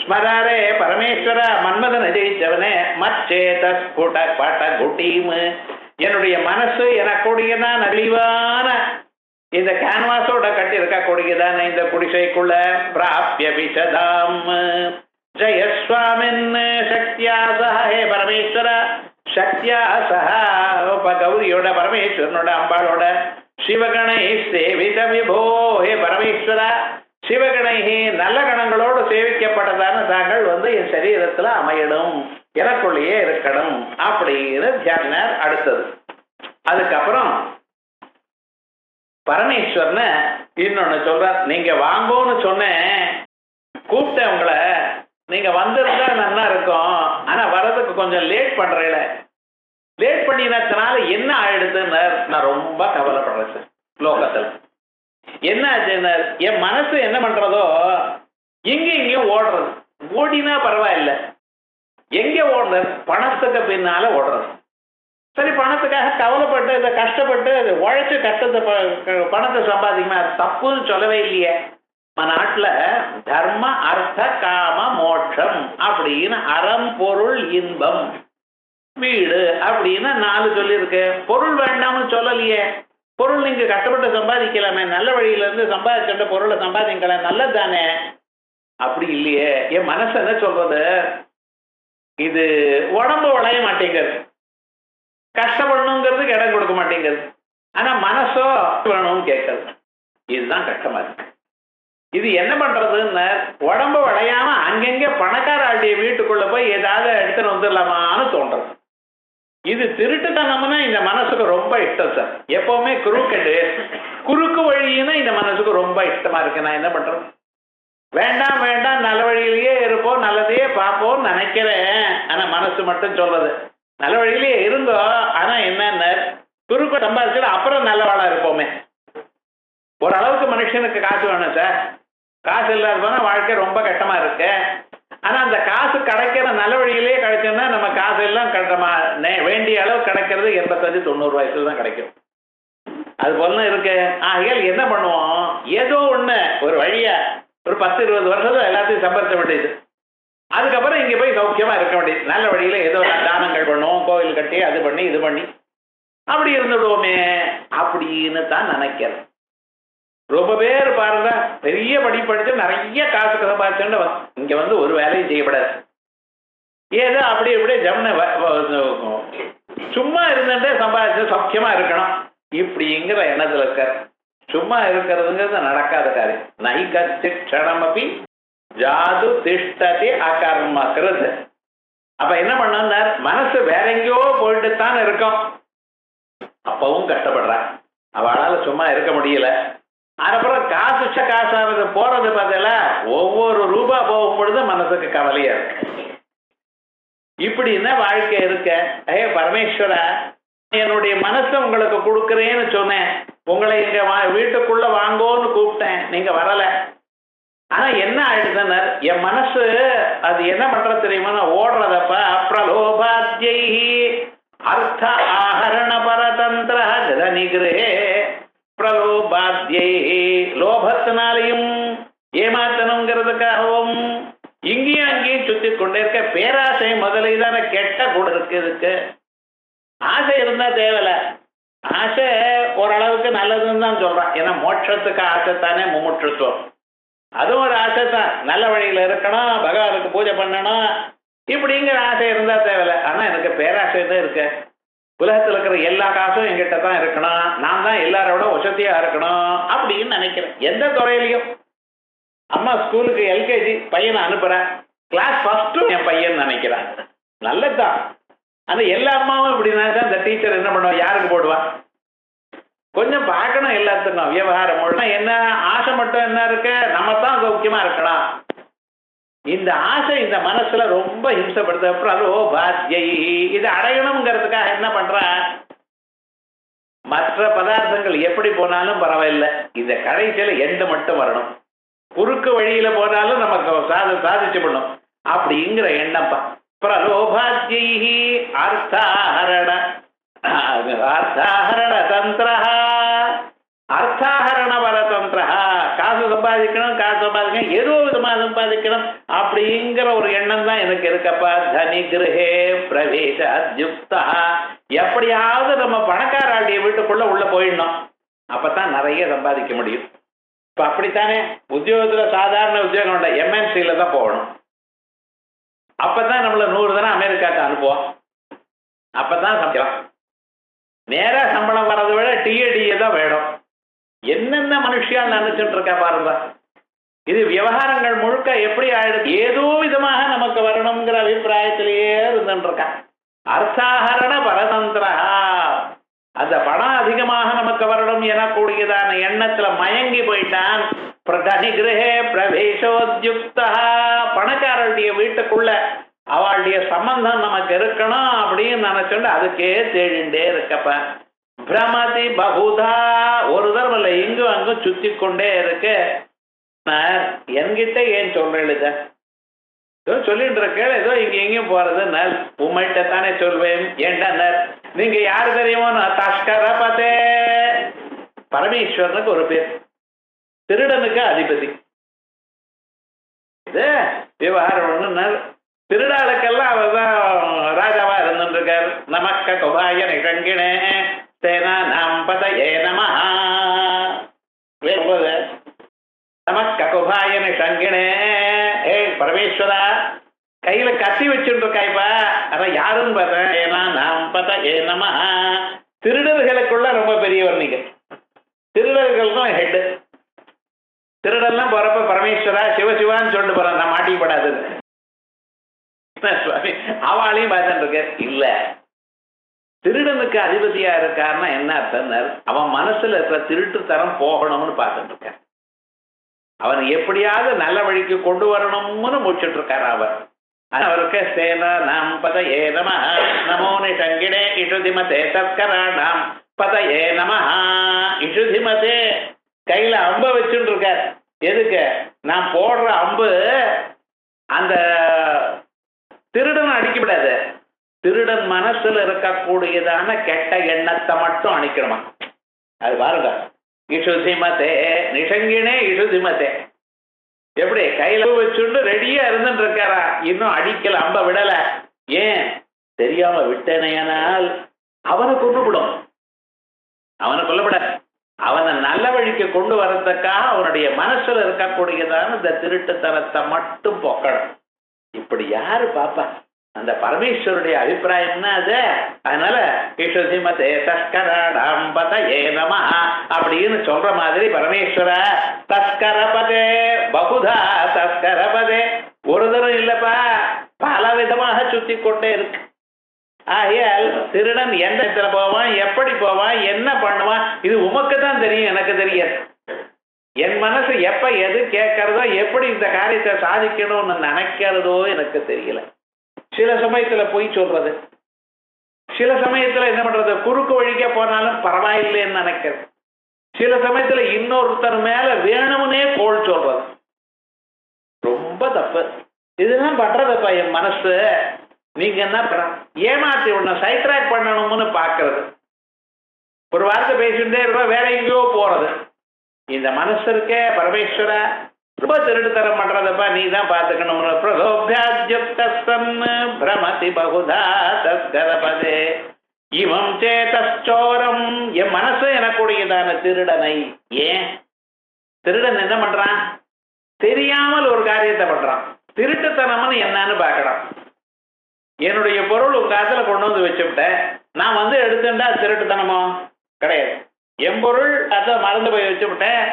ஸ்மராரே பரமேஸ்வர மன்மதனை ஜெயிச்சவனே, மச்சேத ஸ்புட பட குட்டீம், என்னுடைய மனசு எனக்கூடியதான் அழிவான இந்த கேன்வாஸோட கட்டி இருக்கக்கூடியதான இந்த குடிசைக்குள்ள பிராப்ய விஷதாம் ஜெயஸ்வாமின் சக்தியா சஹ, ஹே பரமேஸ்வர சக்தியா சஹ, கௌரியோட பரமேஸ்வரனோட அம்பாளோட, சிவகணை சேவித விபோ, ஹே பரமேஸ்வர சிவகணை நல்ல கணங்களோடு சேவிக்கப்பட்டதான தாங்கள் வந்து என் சரீரத்துல அமையணும், எனக்குள்ளேயே இருக்கணும் அப்படின்னு தியானினார். அடுத்தது அதுக்கப்புறம் பரமேஸ்வரன இன்னொன்னு சொல்றார். நீங்க வாங்கோன்னு சொன்னேன், கூப்பிட்டேன் உங்களை, நீங்க வந்திருந்தா நல்லா இருக்கும், ஆனா வர்றதுக்கு கொஞ்சம் லேட் பண்றீங்கள, லேட் பண்ணினதுனால என்ன ஆயிடுதுன்னு நான் ரொம்ப கவலைப்படுறேன் சார். லோகத்தில் என்ன ஆச்சுன்னு, என் மனசு என்ன பண்றதோ இங்கேயும் ஓடுறது. ஓடினா பரவாயில்ல, எங்க ஓடுறது? பணத்துக்கு பின்னால ஓடுறது. சரி, பணத்துக்காக கவலைப்பட்டு இதை கஷ்டப்பட்டு உழைச்சு கஷ்டத்தை பணத்தை சம்பாதிக்குமா, தப்புன்னு சொல்லவே இல்லையே. நம்ம நாட்டில் தர்ம அர்த்த காம மோட்சம் அப்படின்னு அறம் பொருள் இன்பம் வீடு அப்படின்னு 4 சொல்லியிருக்கு. பொருள் வேண்டாம்னு சொல்லலையே. பொருள் நீங்க கஷ்டப்பட்டு சம்பாதிக்கலாமே, நல்ல வழியில இருந்து சம்பாதிச்சுட்ட பொருளை சம்பாதிக்கலாம், நல்லது தானே. அப்படி இல்லையே. என் மனசு என்ன சொல்றது, இது உடம்பு வளைய மாட்டேங்கிறது, கஷ்டப்படணுங்கிறதுக்கு இடம் கொடுக்க மாட்டேங்கிறது, ஆனா மனசோ வேணும்னு கேட்கறது. இதுதான் கஷ்டமா இருக்கு. இது என்ன பண்றதுன்னு, உடம்பு வளையாம அங்கங்க பணக்கார ஆட்டிய வீட்டுக்குள்ள போய் ஏதாவது எடுத்துட்டு வந்துடலாமான்னு தோன்றது. இது திருட்டுத்தனம்னா இந்த மனசுக்கு ரொம்ப இஷ்டம் சார். எப்பவுமே குறுக்கு வழின்னா இந்த மனசுக்கு ரொம்ப இஷ்டமா இருக்கு. நான் என்ன பண்றேன்? வேண்டாம் வேண்டாம், நல்ல வழியிலேயே இருப்போம், நல்லதையே பார்ப்போம் நினைக்கிறேன். ஆனா மனசு மட்டும் சொல்றது நல்ல வழியிலேயே இருந்தோ. ஆனா என்னென்ன குறுக்கு சம்பாதிச்சுட்டு அப்புறம் நல்லவாளா இருப்போமே. ஓரளவுக்கு மனுஷனுக்கு காசு வேணும் சார். காசு இல்லாத போனா வாழ்க்கை ரொம்ப கஷ்டமா இருக்கு. ஆனா அந்த காசு கிடைக்கிற நல்ல வழியிலேயே கிடைச்சோம்னா நம்ம காசு எல்லாம் வேண்டிய அளவு கிடைக்கிறது 85-90 வயசுல தான் கிடைக்கும். அது போல இருக்கு. ஆகையால் என்ன பண்ணுவோம், ஏதோ ஒண்ணு ஒரு வழியா ஒரு 10-20 வருஷத்துல எல்லாத்தையும் சம்பாதிக்க வேண்டியது. அதுக்கப்புறம் இங்க போய் சௌக்கியமா இருக்க வேண்டியது. நல்ல வழியில ஏதோ தானங்கள் பண்ணுவோம், கோவில் கட்டி அது பண்ணி இது பண்ணி அப்படி இருந்துடுவோமே அப்படின்னு தான் நினைக்கிறேன். ரொம்ப பேர் பாருங்க, பெரிய படிச்சு நிறைய காசு சம்பாதிச்சுட்டு இங்க வந்து ஒரு வேலையும் செய்யப்படாது. ஏதோ அப்படி இப்படியே ஜம்னு சும்மா இருந்துட்டே சம்பாதிச்சு சௌக்கியமா இருக்கணும் இப்படிங்கிற எண்ணத்துல இருக்காரு. சும்மா இருக்கிறதுங்கிறது நடக்காத காரியம். நைகத்தி க்ஷணமபி ஜாது திஷ்டதி அகர்மக்ருத். அப்ப என்ன பண்ணார், மனசு வேற எங்கேயோ போயிட்டு தான் இருக்கும். அப்பவும் கஷ்டப்படுறா, அவளால சும்மா இருக்க முடியல. அதுக்கப்புறம் காசானது போறது பார்த்தல, ஒவ்வொரு ரூபா போகும் பொழுது மனசுக்கு கவலையா இருக்கு. இப்படின்னா வாழ்க்கை இருக்க. பரமேஸ்வரா, என்னுடைய மனசை உங்களுக்கு கொடுக்குறேன்னு சொன்னேன், உங்களை இங்க வீட்டுக்குள்ள வாங்கோன்னு கூப்பிட்டேன், நீங்க வரல. ஆனா என்ன ஆயிடுதுன்னு, என் மனசு அது என்ன பண்றது தெரியுமா, ஓடுறதப்ப அப்ரலோபாத்யை அர்த்த ஆஹரண பரதந்திர நிகிரே பிரலோபாத்யை. லோபத்தினாலையும் ஏமாத்தணுங்கிறதுக்காகவும் இங்கேயும் அங்கேயும் சுத்தி கொண்டே இருக்க பேராசை முதலிதான கெட்ட கூட இருக்கு. இதுக்கு ஆசை இருந்தா தேவையில்ல. ஆசை ஓரளவுக்கு நல்லதுன்னு தான் சொல்றான். ஏன்னா மோட்சத்துக்கு ஆசை தானே முமுட்சத்துவம். அதுவும் ஒரு ஆசை தான். நல்ல வழியில இருக்கணும், பகவானுக்கு பூஜை பண்ணணும் இப்படிங்கிற ஆசை இருந்தா தேவையில்ல. ஆனா எனக்கு பேராசை தான் இருக்கு. உலகத்தில் இருக்கிற எல்லா காசும் என்கிட்ட தான் இருக்கணும், நான் தான் எல்லாரோட வசதியா இருக்கணும் அப்படின்னு நினைக்கிறேன். எந்த துறையிலையும். அம்மா ஸ்கூலுக்கு எல்கேஜி பையனை அனுப்புறேன், கிளாஸ் ஃபர்ஸ்ட்டும் என் பையன் நினைக்கிறான். நல்லதுதான். ஆனா எல்லா அம்மாவும் இப்படி நினைச்சா அந்த டீச்சர் என்ன பண்ணுவா, யாருக்கு போடுவா? கொஞ்சம் பார்க்கணும் எல்லாத்துக்கும். விவகாரம் என்ன ஆசை மட்டும் என்ன இருக்கு, நம்ம தான் சௌக்கியமா இருக்கலாம். இந்த ஆசை இந்த மனசுல ரொம்ப ஹிம்சப்படுத்த. பிரலோபாத்யை. இது அடையணுங்கிறதுக்காக என்ன பண்ற, மற்ற பதார்த்தங்கள் எப்படி போனாலும் பரவாயில்லை, இந்த கடைசியில எண்டு மட்டும் வரணும். குறுக்கு வழியில போனாலும் நமக்கு சாதிச்சு பண்ணும் அப்படிங்கிற எண்ணப்பா. பிரலோபாத்யை அர்த்தாஹரண தந்திர அர்த்தாஹரண பரதந்திர. காசு சம்பாதிக்கணும் ஏதோ விதமாக சம்பாதிக்கணும் அப்படிங்கிற ஒரு எண்ணம் தான் எனக்கு இருக்கப்பா. தனி கிரகே பிரவேச அத்யுக்தா. எப்படியாவது நம்ம பணக்காராண்டிய வீட்டுக்குள்ள உள்ள போயிடணும், அப்பதான் நிறைய சம்பாதிக்க முடியும். இப்ப அப்படித்தானே உத்தியோகத்துல சாதாரண உத்தியோகம் உண்ட எம்என்சில தான் போகணும். அப்பதான் நம்மள 100 தினம் அமெரிக்காவுக்கு அனுப்புவோம். அப்பதான் சம்பளம். நேரா சம்பளம் வர்றதை விட டிஏடிஏ தான் வேணும். என்னென்ன மனுஷியால் நினைச்சுட்டு இருக்கா பாருங்க. இது விவகாரங்கள் முழுக்க எப்படி ஆயிடுது, ஏதோ விதமாக நமக்கு வரணுங்கிற அபிப்பிராயத்திலேயே இருந்துட்டு இருக்கா. அர்த்தாஹரண பரதந்திரா. அந்த பணம் அதிகமாக நமக்கு வரணும் எனக்கூடியதான எண்ணத்துல மயங்கி போயிட்டான். பிரதனி கிரகே பிரவேசோத்யுக்தா. பணக்காரருடைய வீட்டுக்குள்ள அவளுடைய சம்பந்தம் நமக்கு இருக்கணும் அப்படின்னு நினைச்சுட்டு அதுக்கே தேடிண்டே இருக்கப்ப. பிரமதி பகுதா. ஒரு தரம் இல்லை, இங்கும் அங்கும் சுத்தி கொண்டே இருக்கு. என்கிட்ட ஏன் சொல்றேன், ஏதோ சொல்லிட்டு இருக்கேன், ஏதோ இங்க எங்கேயும் போறது. உண்மைகிட்ட தானே சொல்வேன். ஏன்டா நீங்க யாரு தெரியுமோ, நான் தஸ்கர பார்த்தே. பரமேஸ்வரனுக்கு ஒரு பேர், திருடனுக்கு அதிபதி. இது விவகாரம். திருடாளுக்கெல்லாம் அவர் தான் ராஜாவா இருந்துட்டு இருக்காரு. நமக்க குபாய நிகங்கினே சேனா நாம்பத ஏ நம. நமக்க குபாய நிகங்கினே. பரமேஸ்வரா, கையில கத்தி வச்சுட்டு இருக்காய்ப்பா. அதான் யாருன்னு பார்த்தேன். ஏன்னா நாம்பத ஏ நம. திருடர்களுக்குள்ள ரொம்ப பெரியவர் நீங்க. திருடர்கள் தான் ஹெட். திருடெல்லாம் போறப்ப பரமேஸ்வரா சிவசிவான்னு சொல்லிட்டு போறான். நான் மாட்டிக்கப்படாது. சுவாமி அவளையும் பார்த்துட்டு இருக்க இல்ல, திருடனுக்கு அதிபதியா இருக்காருன்னா என்ன அர்த்தம்? அவன் மனசுல இருக்கிற திருட்டுத்தனம் போகணும்னு பார்த்துட்டு இருக்கான். அவன் எப்படியாவது நல்ல வழிக்கு கொண்டு வரணும்னு முடிச்சுட்டு இருக்காரு அவர். அவருக்கு சேனா நாம் பதயே நம நமோ நிஷங்கிடே இஷுதிமதே தஸ்கராணாம் பதயே நம இஷுதிமதே. கையில அம்ப வச்சுட்டு இருக்கார். எதுக்கு? நான் போடுற அம்பு அந்த திருடன் அடிக்கப்படாது, திருடன் மனசுல இருக்கக்கூடியதான கெட்ட எண்ணத்தை மட்டும் அணிக்கணுமா. அது பாருங்க, இஷுதிமதே நிஷங்கினே இஷுதிமதே. எப்படி கையில வச்சுட்டு ரெடியா இருந்துட்டு இருக்காரா, இன்னும் அடிக்கல, அம்ப விடல. ஏன்? தெரியாம விட்டேனையானால் அவனை கொண்டுவிடும். அவனை கொல்லப்பட அவனை நல்ல வழிக்கு கொண்டு வரதுக்காக அவனுடைய மனசுல இருக்கக்கூடியதான இந்த திருட்டுத்தனத்தை மட்டும் போக்கணும். இப்படி யாரு பாப்பா? அந்த பரமேஸ்வருடைய அபிப்பிராயம்னா அது. அதனால இஷுதிமதே தஸ்கராணாம் பதயே நமஹ அப்படின்னு சொல்ற மாதிரி பரமேஸ்வர தஸ்கரபதே பகுதா தஸ்கரபதே, ஒரு தரம் இல்லப்பா, பல விதமாக சுத்தி கொண்டே இருக்கு. ஆகையால் திருடன் எந்த இடத்துல போவான், எப்படி போவான், என்ன பண்ணுவான், இது உமக்கு தான் தெரியும், எனக்கு தெரியாது. என் மனசு எப்ப எது கேட்கறதோ, எப்படி இந்த காரியத்தை சாதிக்கணும்னு நினைக்கிறதோ எனக்கு தெரியல. சில சமயத்துல பொய் சொல்றது, சில சமயத்துல என்ன பண்றது, குறுக்கு வழிக்க போனாலும் பரவாயில்லைன்னு நினைக்கிறது, சில சமயத்துல இன்னொருத்தர் மேல வேணும்னே கோள் சொல்றது. ரொம்ப தப்பு. இதுதான் பண்றதப்பா என் மனசு. நீங்க என்ன பண்ண, ஏமாத்தி உன்னை சைட்ராக் பண்ணணும்னு பாக்குறது. ஒரு வார்த்தை பேசிட்டே இருக்கோம், வேற எங்கேயோ போறது. இந்த மனசு இருக்கே பரமேஸ்வர ரொம்ப திருட்டுத்தரம் பண்றதப்பா, நீ தான் பாத்துக்கணும். பிரமதி பகுதா தஸ்கரபதே இவம் சேதச்சோரம். என் மனசு எனக்குடையதான திருடனை. ஏன் திருடன் என்ன பண்றான்? தெரியாமல் ஒரு காரியத்தை பண்றான். திருட்டுத்தனம்னு என்னன்னு பாக்கலாம். என்னுடைய பொருள் உங்க காலத்துல கொண்டு வந்து வச்சுவிட்டேன், நான் வந்து எடுத்துட்டா திருட்டுத்தனமோ? கிடையாது. என் பொருள் அதை மறந்து போய் வச்சுவிட்டேன்,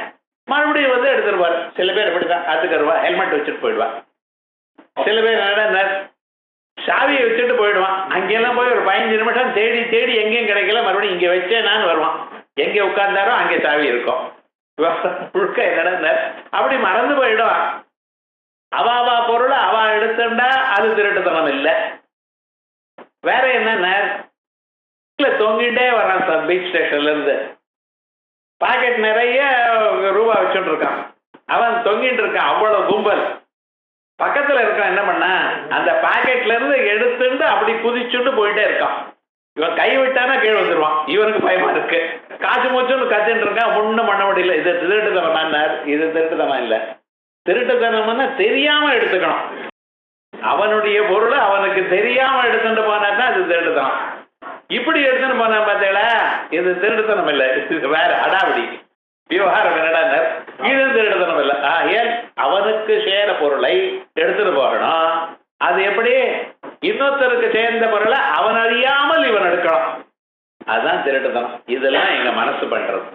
மறுபடியும் வந்து எடுத்துருவாரு. சில பேர் இப்படிதான், அதுக்கருவா ஹெல்மெட் வச்சுட்டு போயிடுவான். சில பேர் என்னடா சாவியை வச்சுட்டு போயிடுவான். அங்கெல்லாம் போய் ஒரு 15 நிமிஷம் தேடி தேடி எங்கேயும் கிடைக்கல, மறுபடியும் இங்கே வச்சேனான்னு வருவான். எங்கே உட்கார்ந்தாரோ அங்கே சாவி இருக்கும். முழுக்க என்னடா அப்படி மறந்து போயிடுவான். அவா பொருளை அவ எடுத்துட்டா அது திருட்டுத்தனம் இல்லை. வேற என்ன, தொங்கிட்டே வரான் சார் பீச் ஸ்டேஷன்ல இருந்து, பாக்கெட் நிறைய ரூபா வச்சுட்டு இருக்கான். அவன் தொங்கிட்டு இருக்கான். அவ்வளவு கும்பல் பக்கத்துல இருக்கான். என்ன பண்ண, அந்த பாக்கெட்ல இருந்து எடுத்துட்டு அப்படி குதிச்சுட்டு போயிட்டே இருக்கான். இவன் கை விட்டானா கீழே வந்துருவான். இவனுக்கு பயமா இருக்கு. காசு மூச்சுன்னு கத்துட்டு இருக்கான். ஒண்ணும் பண்ண முடியல. இது திருட்டுத்தனம். இது திருட்டுத்தனம் இல்ல. திருட்டுத்தனம்னா தெரியாம எடுத்துக்கணும். அவனுடைய பொருளை அவனுக்கு தெரியாம எடுத்துட்டு போனா தான் அது திருட்டுத்தனம். இப்படி எடுத்துட்டு போனா பார்த்தீங்களா, இது திருட்டுத்தனம் இல்லை, இது வேற அடாவடி விவகாரம். என்னடா இது திருட்டுத்தனம் இல்லை. ஏன்? அவனுக்கு சேர பொருளை எடுத்துட்டு போகணும். அது எப்படி? இன்னொருத்தருக்கு சேர்ந்த பொருளை அவன் அறியாமல் இவன் எடுக்கணும். அதுதான் திருட்டுத்தனம். இதெல்லாம் எங்க மனசு பண்றது.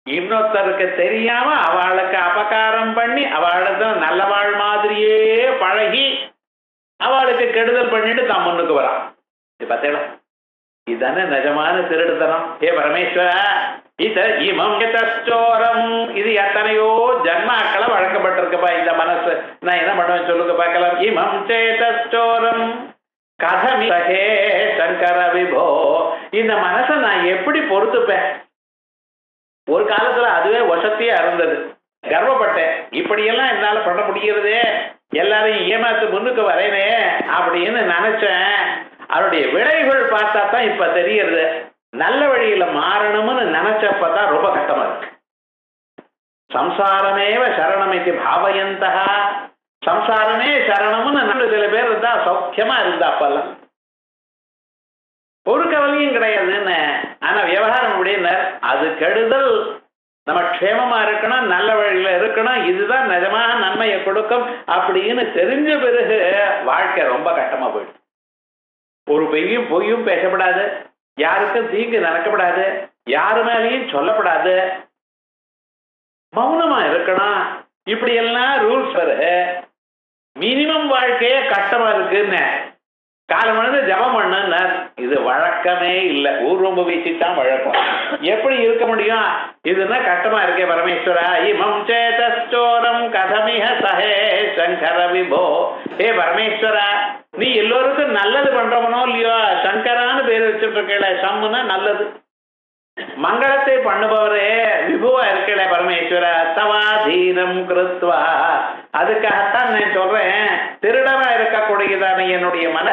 இன்னொருத்தருக்கு தெரியாம அவளுக்கு அபகாரம் பண்ணி அவளுக்கு நல்ல வாழ் மாதிரியே பழகி அவளுக்கு கெடுதல் பண்ணிட்டு தான் முன்னுக்கு வரான். இது பார்த்தீங்களா, இதுதானே நிஜமான திருடுத்தனம். ஏ பரமேஸ்வர இமம் இது எத்தனையோ ஜன்மாக்களை வழங்கப்பட்டிருக்குப்பா இந்த மனசு. நான் என்ன பண்ணுவேன் சொல்லுங்க பார்க்கலாம். இமம் சேதச்சோரம் கதமிஹே சங்கர விபோ. இந்த மனசை நான் எப்படி பொறுத்துப்பேன்? ஒரு காலத்துல அதுவே வசதியா இருந்தது, கர்வப்பட்டேன். இப்படியெல்லாம் என்னால பண்ண முடிகிறதே, எல்லாரையும் ஏமாத்து முன்னுக்கு வரேனே அப்படின்னு நினைச்சேன். அவருடைய விளைவுகள் பார்த்தா தான் இப்ப தெரியுது. நல்ல வழியில மாறணும்னு நினைச்சப்பதான் ரொம்ப கஷ்டமா இருக்கு. சம்சாரமேவ சரணமிதி பாவயந்தா. சம்சாரமே சரணம்னு நல்ல சில பேர் இருந்தா சௌக்கியமா இருந்தா அப்பெல்லாம் ஒரு கவலையும் கிடையாதுன்னு. ஆனா விவகாரம் அப்படின்னு அது கெடுதல். நம்ம க்ஷேமமா இருக்கணும், நல்ல வழியில இருக்கணும், இதுதான் நிஜமான நன்மையை கொடுக்கும் அப்படின்னு தெரிஞ்ச பிறகு வாழ்க்கை ரொம்ப கஷ்டமா போயிடும். ஒரு பொய்யும் பேசப்படாது, யாருக்கும் தீங்கு நடக்கப்படாது, யாரு மேலேயும் சொல்லப்படாது, மௌனமா இருக்கணும். இப்படி எல்லாம் ரூல்ஸ் வருது. மினிமம் வாழ்க்கையே கஷ்டமா இருக்குன்னு காலமணிந்து ஜபம் பண்ணுன்னார். இது வழக்கமே இல்லை, ஊர்வம்பு வீசித்தான் வழக்கம். எப்படி இருக்க முடியும்? இதுன்னா கஷ்டமா இருக்கே பரமேஸ்வரா. இமம் சேதோரம் கதமிக சஹே சங்கர விபோ. ஏ பரமேஸ்வரா, நீ எல்லோருக்கும் நல்லது பண்றவனோ இல்லையோ, சங்கரான்னு பேர் வச்சுட்டு இருக்கல. சம்முன்னா நல்லது, மங்களத்தை பண்ணுபவரே விபுவா இருக்கல பரமேஸ்வரா. தவாதீனம் கிருத்வா. அதுக்காகத்தான் நான் சொல்றேன், திருடவா இருக்கக்கூடியதான என்னுடைய மன,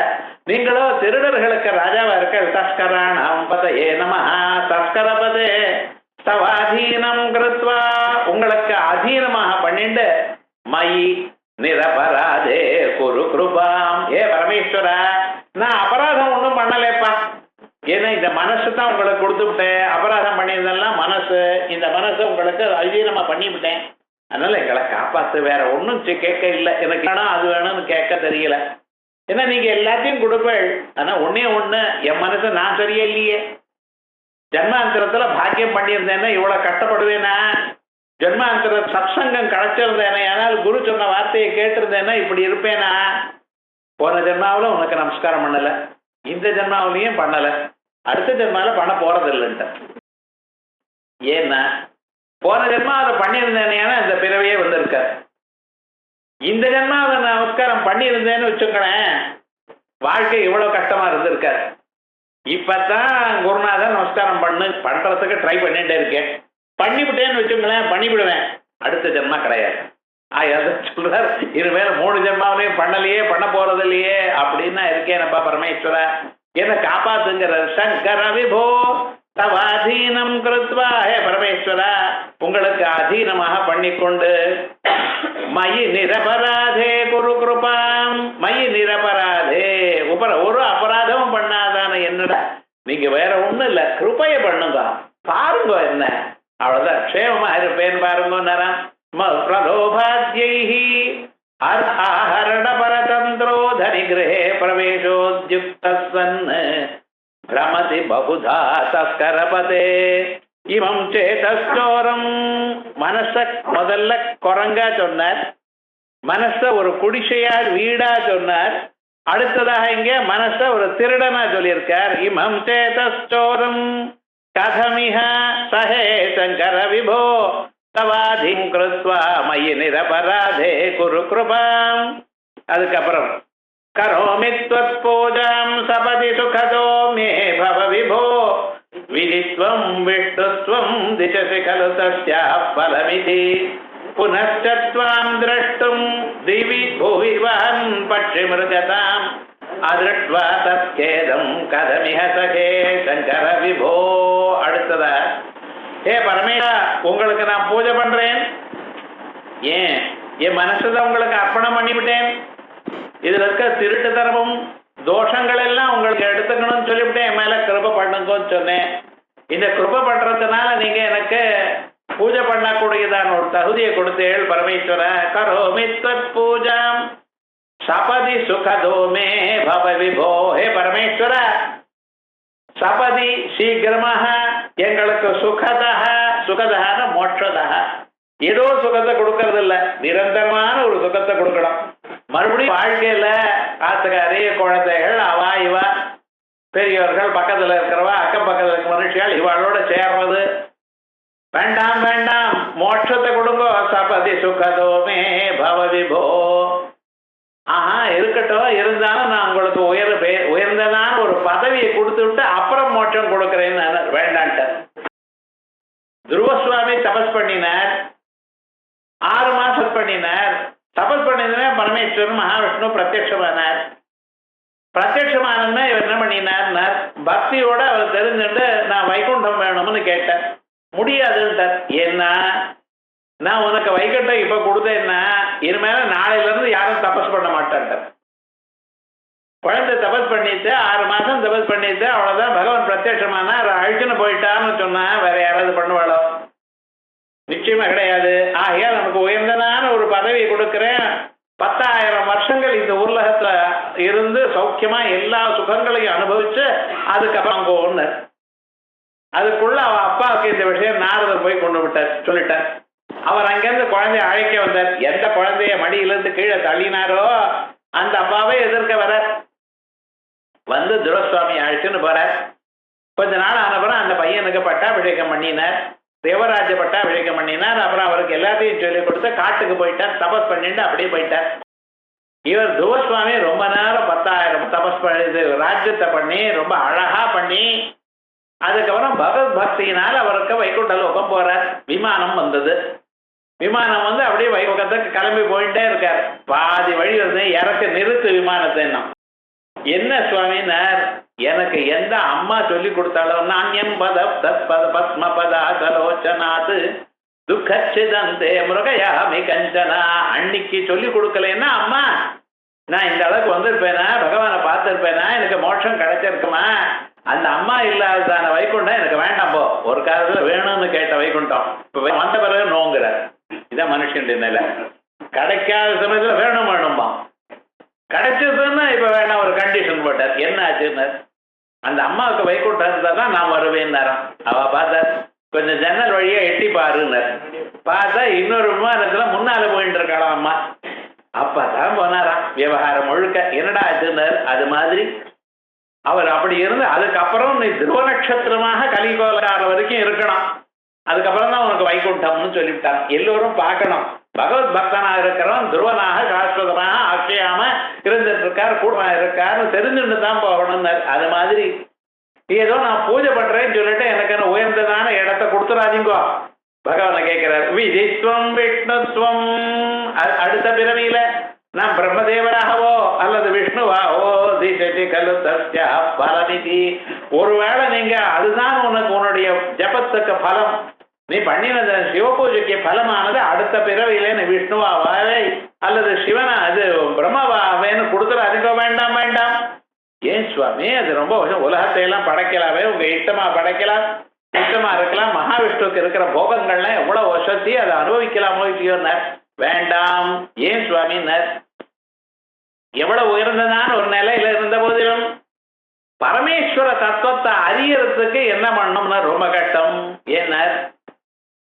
நீங்களோ திருடர்களுக்கு ராஜாவா இருக்க. தஸ்கராணாம் பதயே நமஹ. தஸ்கரபதே தவாதீனம் கிருத்வா. உங்களுக்கு அதீனமாக பண்ணிண்டு மயி நிரபராதே குரு கிருபாம். ஏ பரமேஸ்வரா, நான் அபராதம் ஒன்றும் பண்ணலேப்பா. ஏன்னா இந்த மனசு தான் உங்களுக்கு கொடுத்துவிட்டேன். அபராதம் பண்ணியிருந்தெல்லாம் மனசு, இந்த மனசை உங்களுக்கு அதீனமா பண்ணிவிட்டேன். அதனால எங்களை காப்பாத்து. வேற ஒன்றும் கேட்க இல்லை. எனக்கு வேணும் அது வேணும்னு கேட்க தெரியல. ஏன்னா நீங்க எல்லாத்தையும் கொடுப்பேள். ஆனா ஒன்னே ஒண்ணு, என் மனசு நான் சரியே இல்லையே. ஜன்மாந்திரத்துல பாக்கியம் பண்ணியிருந்தேன்னா இவ்வளவு கஷ்டப்படுவேனா? ஜன்மாந்திர சத்சங்கம் கிடைச்சிருந்தேனே, ஆனால் குரு சொன்ன வார்த்தையை கேட்டிருந்தேன்னா இப்படி இருப்பேனா? போன ஜென்மாவில் உனக்கு நமஸ்காரம் பண்ணல, இந்த ஜென்மாவிலையும் பண்ணல, அடுத்த ஜென்மாவில பண்ண போறதில்லைன்ட்டு. ஏன்னா போன ஜென்மா அதை பண்ணியிருந்தேனேனா இந்த பிறவையே வந்திருக்காரு. இந்த ஜென்மாவை நமஸ்காரம் பண்ணியிருந்தேன்னு வச்சுக்கோங்களேன், வாழ்க்கை இவ்வளவு கஷ்டமா இருந்திருக்காரு. இப்பதான் குருநாதன் நமஸ்காரம் பண்றதுக்கு ட்ரை பண்ணிட்டே இருக்கேன். பண்ணிவிட்டேன்னு வச்சுங்களேன், பண்ணிவிடுவேன், அடுத்த ஜென்மா கிடையாது. சொல்றார், இனிமேல் 3 ஜென்மாவிலையும் பண்ணலையே, பண்ண போறது இல்லையே அப்படின்னா இருக்கேனப்பா பரமேஸ்வரா, என்ன காப்பாத்துங்கிற. சங்கர விபோ தவாதீனம் கிருத்வா. ஹே பரமேஸ்வரா, உங்களுக்கு அதீனமாக பண்ணிக்கொண்டு மயி நிரபராதே குரு கிருபாம். மயி நிரபராதே, ஒரு அபராதமும் பண்ணாதான என்னடா நீங்க, வேற ஒண்ணும் இல்ல, கிருபைய பண்ணுங்க, பாருங்க என்ன, அவ்வளவுதான், க்ஷேமமா இருப்பேன் பாருங்க. நரம் பிரலோபாத்யைஹி அர்ஹரண பரதந்திரோ தனிகிரஹே பிரவேசோத்யுக்தஸ்ஸன் பிரமதி பகுதா தஸ்கரபதே இமம் சேதஸ்சோரம். மனச முதல்ல குரங்கா சொன்னார், மனச ஒரு குடிசையா வீடா சொன்னார். அடுத்ததாக இங்க மனச ஒரு திருடனா சொல்லியிருக்கார். இமம் சேதஸ்சோரம் கதமிஹ சஹே சங்கர விபோ தவாதிம் கிருத்வா மயி நிரபராதே குரு கிருபாம். அதுக்கப்புறம் கரோமி த்வத் பூஜாம் சபதி சுகதோ மே பவ விபோ விதித்வம் விஷ்ணுத்வம் திசசி கலு தஸ்யாः பலமிதி புனश्च त्वां द्रष्टुं दिवि भुवि वहन् पक्षिमृगताम् அதிருஷ்ட்வா தத்கேதம் கதமிஹ சகே சங்கர விபோ. அடுத்ததா, ஹே பரமேஸ்வரா, உங்களுக்கு நான் பூஜை பண்றேன். ஏன், என் மனசுதான் உங்களுக்கு அர்ப்பணம் பண்ணிவிட்டேன். இதுல இருக்க திருட்டுத்தனமும் தோஷங்கள் எல்லாம் உங்களுக்கு எடுத்துக்கணும்னு சொல்லிவிட்டேன். என் மேல கிருபை பண்ணுங்கன்னு சொன்னேன். இந்த கிருபை பண்றதுனால நீங்க எனக்கு பூஜை பண்ணக்கூடியதான ஒரு தகுதியை கொடுத்தேள் பரமேஸ்வர. கரோமி த்வத் பூஜாம் சபதி சுகதோமே பவ விபோ. ஹே பரமேஸ்வர, சபதி சீக்கிரமாக எங்களுக்கு சுகதஹ மோட்சதஹ, ஏதோ சுகத்தை கொடுக்கறது இல்ல, நிரந்தரமான ஒரு சுகத்தை கொடுக்கணும். மறுபடியும் வாழ்க்கையில ஆத்துக்காரி, குழந்தைகள், அவா இவா, பெரியவர்கள், பக்கத்துல இருக்கிறவா, அக்கம் பக்கத்துல இருக்க மனுஷியால் இவாளோட சேர்றது வேண்டாம் வேண்டாம், மோட்சத்தை கொடுங்கோ. சபதி சுகதோமே பவ விபோ. இருக்கட்டும், இருந்தாலும் நான் உங்களுக்கு உயர்ந்ததான ஒரு பதவியை கொடுத்து விட்டு அப்புறம் மோட்சம் கொடுக்கிறேன்னு வேண்டான்ட்டார். துருவசுவாமி தபஸ் பண்ணினார், 6 மாசம் பண்ணினார். தபஸ் பண்ணினா பரமேஸ்வரன் மகாவிஷ்ணு பிரத்யட்சமானார். பிரத்யட்சமானதுன்னா இவர் என்ன பண்ணினார், பக்தியோட அவர் தெரிஞ்சுட்டு நான் வைகுண்டம் வேணும்னு கேட்டார். முடியாதுன்ட்டார். ஏன்னா, நான் உனக்கு வைகுண்டம் இப்ப கொடுத்தேன்னா இனிமேல நாளையில இருந்து யாரும் தபஸ் பண்ண மாட்டான்ட்டார். குழந்தை தபஸ் பண்ணிட்டு 6 மாசம் தபஸ் பண்ணிட்டு அவ்வளவுதான், பகவான் பிரத்யட்சமானா அழிச்சுன்னு போயிட்டான்னு சொன்னா வேற யாராவது பண்ணுவாளோ? நிச்சயமா கிடையாது. ஆகையால் நமக்கு உயர்ந்ததான ஒரு பதவியை கொடுக்கிறேன், 10,000 வருஷங்கள் இந்த உலகத்துல இருந்து சௌக்கியமா எல்லா சுகங்களையும் அனுபவிச்சு அதுக்கப்புறம் ஒண்ணு. அதுக்குள்ள அவ அப்பாவுக்கு இந்த விஷயம் நாரதர் போய் கொண்டு விட்டார், சொல்லிட்டார். அவர் அங்கிருந்து குழந்தைய அழைக்க வந்தார். எந்த குழந்தைய மடியிலிருந்து கீழே தள்ளினாரோ அந்த அப்பாவே எதிர்க்க வர. வந்து துரசுவாமி அழைச்சுன்னு போறார். கொஞ்ச நாள் ஆனப்புறம் அந்த பையனுக்கு பட்டாபிஷேகம் பண்ணினார், தேவராஜ பட்டாபிஷேகம் பண்ணினார். அப்புறம் அவருக்கு எல்லாத்தையும் சொல்லி கொடுத்து காட்டுக்கு போயிட்டார், தபஸ் பண்ணிட்டு அப்படியே போயிட்டார். இவர் துவசுவாமி ரொம்ப நேரம் 10,000 தபஸ் பண்ணி ராஜ்யத்தை பண்ணி ரொம்ப அழகா பண்ணி அதுக்கப்புறம் பகவத் பக்தியினால் அவருக்கு வைகுண்ட லோகம் போறார். விமானம் வந்தது. விமானம் வந்து அப்படியே வைகுண்டத்துக்கு கிளம்பி போயிட்டே இருக்கார். பாதி வழி வந்து இறக்க நிறுத்து விமானத்தை. என்ன சுவாமினார், எனக்கு எந்த அம்மா சொல்லி கொடுத்தாலும் நாண்யம் பத தத்பத பத்ம பதாசலோச்சனாத்து துக்கச்சிதந்தே மிருகயாமி கஞ்சனா. அன்னைக்கு சொல்லி கொடுக்கலன்னா அம்மா நான் இந்த அளவுக்கு வந்திருப்பேனா, பகவானை பார்த்துருப்பேனா, எனக்கு மோட்சம் கிடைச்சிருக்குமா? அந்த அம்மா இல்லாததான வைகுண்டம் எனக்கு வேண்டாம் போ. ஒரு காலத்தில் வேணும்னு கேட்ட வைகுண்டம் இப்போ வந்த பிறகு நோங்குறார். இதான் மனுஷனுடைய நிலை. கிடைக்காத சமயத்தில் வேணும் வேணும்பா, கிடைச்சதுன்னா இப்ப வேணாம் ஒரு கண்டிஷன் போட்டார். என்ன ஆச்சுன்னு, அந்த அம்மாவுக்கு வைகுண்டம் இருந்தா தான் நான் வருவேன்னாராம். அவ பார்த்தா கொஞ்சம் ஜன்னல் வழியா எட்டி பாருன்னார். பார்த்தா இன்னொரு விமானத்துல முன்னால போயிட்டு இருக்காளாம் அம்மா. அப்பதான் போனாராம். விவகாரம் முழுக்க என்னடா ஆச்சுன்னார். அது மாதிரி அவர் அப்படி இருந்து அதுக்கப்புறம் நீ துருவ நட்சத்திரமாக கலிகோலார வரைக்கும் இருக்கணும், அதுக்கப்புறம் தான் உனக்கு வைகுண்டம்னு சொல்லிவிட்டாங்க. எல்லோரும் பார்க்கணும். பகவத் பக்தனாக இருக்கிறவன் துருவனாக சாஸ்வதமாக அக்ஷயாம இருந்துட்டு இருக்கார், கூடமா இருக்காருன்னு தெரிஞ்சுட்டு தான் போகணும். அது மாதிரி ஏதோ நான் பூஜை பண்றேன்னு சொல்லிட்டு எனக்கு உயர்ந்ததான இடத்த கொடுத்துடாதீங்கோ. பகவானை கேட்கிறார். விதித்வம் விஷ்ணுத்வம். அடுத்த பிறவியில நான் பிரம்மதேவராகவோ அல்லது விஷ்ணுவாகவோ திசதி கலு தஸ்யா பலமிதி. ஒருவேளை நீங்க அதுதான் உனக்கு உன்னுடைய ஜபத்துக்கு பலம், நீ பண்ணினது சிவபூஜைக்கு பலமானது அடுத்த பிறவியில நீ விஷ்ணுவாவே அல்லது சிவனா அது பிரம்மவாவேன்னு கொடுத்துடாதீங்க. வேண்டாம் வேண்டாம். ஏன் சுவாமி, அது ரொம்ப உலகத்தை எல்லாம் படைக்கலாமே, உங்க இஷ்டமா படைக்கலாம், இஷ்டமா இருக்கலாம். மகாவிஷ்ணுக்கு இருக்கிற போகங்கள்லாம் எவ்வளவு வசதி, அதை அனுபவிக்கலாமோ இல்லையோன்னார். வேண்டாம். ஏன் சுவாமின்னார், எவ்வளவு உயர்ந்ததான ஒரு நிலையில இருந்த போதிலும் பரமேஸ்வர தத்துவத்தை அறியறதுக்கு என்ன பண்ணணும்னா ரொம்ப கஷ்டம். ஏன்னார்,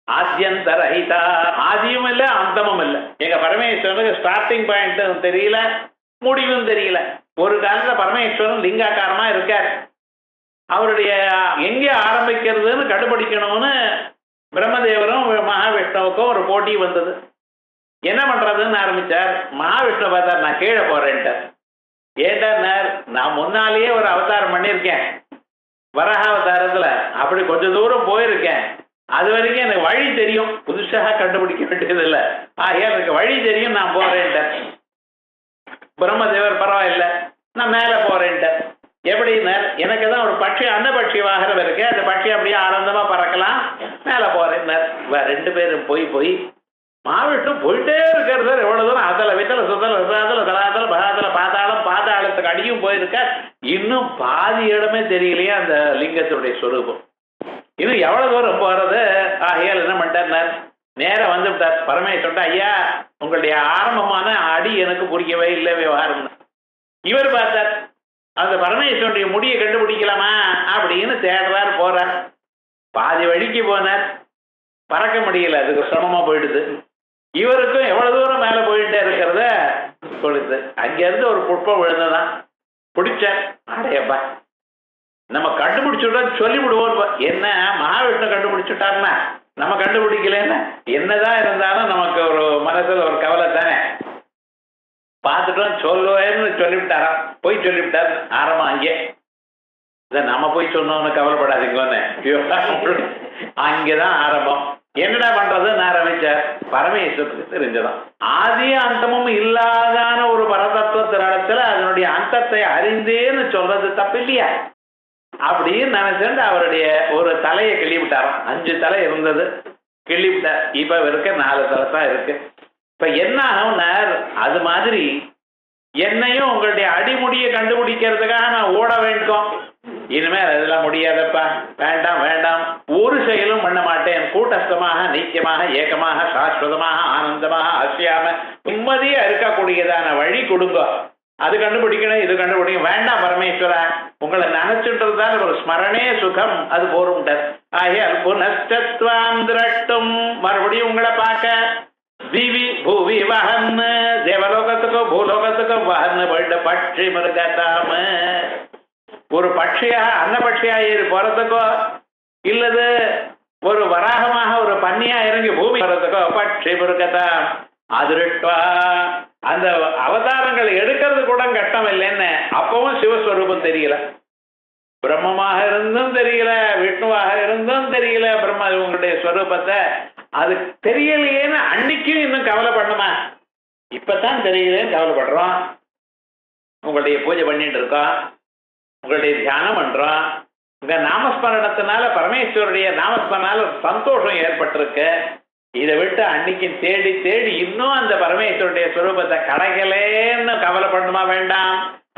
ஆத்யந்த ரஹிதா, ஆதியும் இல்லை அந்தமும் இல்லை. எங்க பரமேஸ்வரனுக்கு ஸ்டார்டிங் பாயிண்ட் தெரியல, முடிவும் தெரியல. ஒரு காலத்துல பரமேஸ்வரன் லிங்காக்காரமா இருக்கார். அவருடைய எங்கே ஆரம்பிக்கிறதுன்னு கண்டுபிடிக்கணும்னு பிரம்மதேவரும் மகாவிஷ்ணுவுக்கும் ஒரு போட்டி வந்தது. என்ன பண்றதுன்னு ஆரம்பிச்சார். மகாவிஷ்ணு பார்த்தார், நான் கீழே போறேன்ட்டார். ஏண்டார், நான் முன்னாலேயே ஒரு அவதாரம் பண்ணியிருக்கேன் வராக அவதாரத்துல, அப்படி கொஞ்சம் தூரம் போயிருக்கேன். அது வரைக்கும் எனக்கு வழி தெரியும், புதுசாக கண்டுபிடிக்க வேண்டியது இல்லை. ஆகையா எனக்கு வழி தெரியும், நான் போறேன்ட்டார். பிரம்மதேவர் பரவாயில்ல, நான் மேலே போறேன்ட்டார். எப்படின்னா, எனக்கு தான் ஒரு பட்சி அந்த பட்சி வாகனம் இருக்கு, அந்த பட்சி அப்படியே ஆனந்தமா பறக்கலாம், மேலே போறேன்னார். ரெண்டு பேரும் போய் மாவிட்டு போயிட்டே இருக்கிறது எவ்வளவு தூரம் அதல வித்தல சுத்தல விசாதல தலாதல பகாதல பாதாளத்துக்கு அடியும் போயிருக்க. இன்னும் பாதி இடமே தெரியலையே அந்த லிங்கத்தினுடைய சொரூபம். இன்னும் எவ்வளவு தூரம் போறது. ஆகையால் என்ன பண்ணிட்டார், நேரம் வந்து விட்டார். பரமேஸ்வரன், ஐயா உங்களுடைய ஆரம்பமான அடி எனக்கு புரியவே இல்லை விவகாரம். இவர் பார்த்தார், அந்த பரமேஸ்வரனுடைய முடியை கண்டுபிடிக்கலாமா அப்படின்னு தேடுறார். போறார். பாதி வழிக்கு போனார், பறக்க முடியல, அதுக்கு சிரமமா போயிடுது. இவருக்கும் எவ்வளவு தூரம் மேல போயிட்டே இருக்கிறத கொடுத்து அங்கிருந்து ஒரு புஷ்பம் விழுந்ததான் பிடிச்சார். அடையப்பா நம்ம கண்டுபிடிச்சுட்டா சொல்லி விடுவோம். என்ன மகாவிஷ்ணு கண்டுபிடிச்சுட்டாருன்னா நம்ம கண்டுபிடிக்கலன்னா என்னதான் இருந்தாலும் நமக்கு ஒரு மனசுல ஒரு கவலை தானே. பார்த்துட்டோம் சொல்லுவேன்னு சொல்லிவிட்டாரா, போய் சொல்லிவிட்டார். ஆரம்பம் அங்கே இதை நம்ம போய் சொன்னோன்னு கவலைப்படாதீங்கன்னு அங்கேதான் ஆரம்பம். என்னடா பண்றதுன்னு ஆரம்பிச்சார். பரமேஸ்வரத்துக்கு தெரிஞ்சதான் ஆதியும் அந்தமும் இல்லாதான ஒரு பரதத்துவத்தினிடத்துல அதனுடைய அந்தத்தை அறிந்தேன்னு சொல்றது தப்பு இல்லையா அப்படின்னு நினைச்சுட்டு அவருடைய ஒரு தலையை கிள்ளி விட்டாராம். 5 தலை இருந்தது, கிள்ளி விட்டார். இப்ப இருக்க 4 தலை தான் இருக்கு. இப்ப என்ன ஆகும்னா, அது மாதிரி என்னையும் உங்களுடைய அடிமுடியை கண்டுபிடிக்கிறதுக்காக நான் ஓட வேண்டும். இனிமேல் அதெல்லாம் முடியாதப்பா, வேண்டாம் வேண்டாம், ஒரு செயலும் பண்ண மாட்டேன். கூட்டஸ்தமாக நித்தியமாக ஏக்கமாக சாஸ்வதமாக ஆனந்தமாக அசியாம நிம்மதியா இருக்கக்கூடியதான வழி கொடுங்க. அது கண்டுபிடிக்கணும், இது கண்டுபிடிக்கணும். வேண்டாம் பரமேஸ்வரா, உங்களை நினைச்சுன்றதுதான் ஒரு ஸ்மரணே சுகம், அது போரும்ட்டார். ஆகியால் புனஸ்தத்வாம் திரட்டும், மறுபடியும் உங்களை பார்க்க திவி பூவி வகன்னு, தேவலோகத்துக்கும் பூலோகத்துக்கும் வகன்னு போயிட்டு பட்சி மிருகதாம ஒரு பட்சியாக அன்னபட்சியாக ஏறி போறதுக்கோ இல்லது ஒரு வராகமாக ஒரு பன்னியா இறங்கி பூமி வர்றதுக்கோ பட்சி முருகதா அதிருஷ்டுவா அந்த அவதாரங்கள் எடுக்கிறது கூட கஷ்டம் இல்லைன்னு அப்பவும் சிவஸ்வரூபம் தெரியல. பிரம்மமாக இருந்தும் தெரியல, விஷ்ணுவாக இருந்தும் தெரியல, பிரம்ம உங்களுடைய ஸ்வரூபத்தை அது தெரியலையேன்னு அன்னைக்கும் இன்னும் கவலை பண்ணுமா? இப்பதான் தெரியலேன்னு கவலைப்படுறோம். உங்களுடைய பூஜை பண்ணிட்டு இருக்கோம், உங்களுடைய தியானம் பண்றோம், உங்க நாமஸ்மரணத்தினால பரமேஸ்வருடைய நாமஸ்மரணால சந்தோஷம் ஏற்பட்டிருக்கு. இதை விட்டு அன்னைக்கு தேடி தேடி இன்னும் அந்த பரமேஸ்வருடைய ஸ்வரூபத்தை கிடைக்கலேன்னு கவலை பண்ணுமா? வேண்டாம்.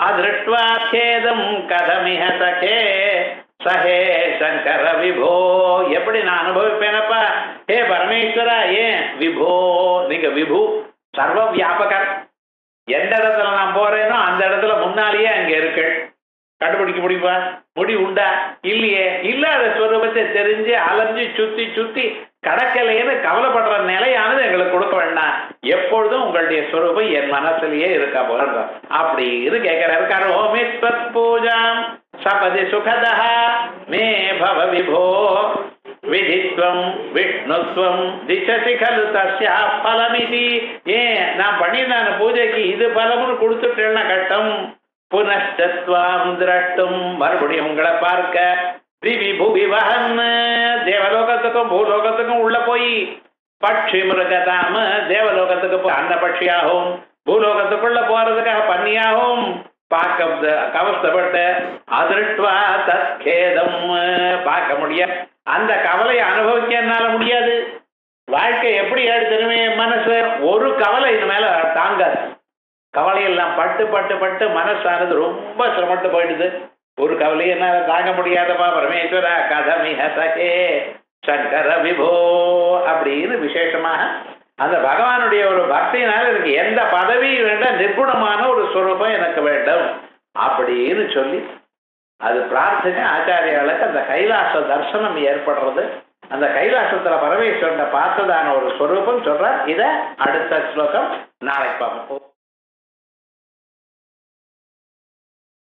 அதிருஷ்டுவா சேதம் கதமிஹ சகே சஹே சங்கர விபோ. எப்படி நான் அனுபவிப்பேனப்பா? ஹே பரமேஸ்வரா, ஏன் விபோ? நீங்க விபு, சர்வ வியாபகர். எந்த இடத்துல நான் போறேனோ அந்த இடத்துல முன்னாலேயே அங்க இருக்கு. கண்டுபிடிக்க முடியுமா? உண்டா? இல்லையே. இல்லாத ஸ்வரூபத்தை தெரிஞ்சு அலைஞ்சு சுத்தி சுத்தி கடக்கலைன்னு கவலைப்படுற நிலையானது எங்களுக்கு கொடுக்க வேண்டாம். எப்பொழுதும் உங்களுடைய ஸ்வரூபம் என் மனசுலயே இருக்கா போல அப்படி இது கேட்கிறாரு. கரோமி தத் பூஜாம் சபதி சுகதா மே பவ விபோ விதித்வம் விஷ்ணுத்வம் திசசி கலு தஸ்யா பலமிதி. ஏன் நான் பண்ணியிருந்த பூஜைக்கு இது பலம்னு கொடுத்துட்டேன்னா கட்டம். புனஷ்டத்வாம் திரட்டும், மறுபடியும் உங்களை பார்க்க, திவிபு விவகன், தேவலோகத்துக்கும் பூலோகத்துக்கும் உள்ள போய், பட்சி மிருகதாம தேவலோகத்துக்கு அந்த பட்சியாகவும் பூலோகத்துக்குள்ள போறதுக்காக பன்னியாகவும் பார்க்க கவஸ்தப்பட்டு அதிருஷ்டுவா தத்கேதம் பார்க்க முடியாது. அந்த கவலையை அனுபவிக்க என்னால முடியாது. வாழ்க்கை எப்படி ஆயிடுச்சுமே, மனசு ஒரு கவலை இது மேல தாங்காது. கவலையெல்லாம் பட்டு பட்டு பட்டு மனசானது ரொம்ப சிரமட்டு போயிடுது. ஒரு கவலையை என்னால தாங்க முடியாதப்பா பரமேஸ்வரா கதமிஹ சகே சங்கர விபோ அப்படின்னு விசேஷமாக அந்த பகவானுடைய ஒரு பக்தியினால எனக்கு எந்த பதவியும் வேண்டாம், நிர்குணமான ஒரு ஸ்வரூபம் எனக்கு வேண்டும் அப்படின்னு சொல்லி அது பிரார்த்தனை ஆச்சாரியாளுக்கு அந்த கைலாச தர்சனம் ஏற்படுறது. அந்த கைலாசத்துல பரமேஸ்வரனை பார்த்ததான ஒரு ஸ்வரூபம் சொல்றார். இதை அடுத்த ஸ்லோகம் நாளைக்கு பார்ப்போம்.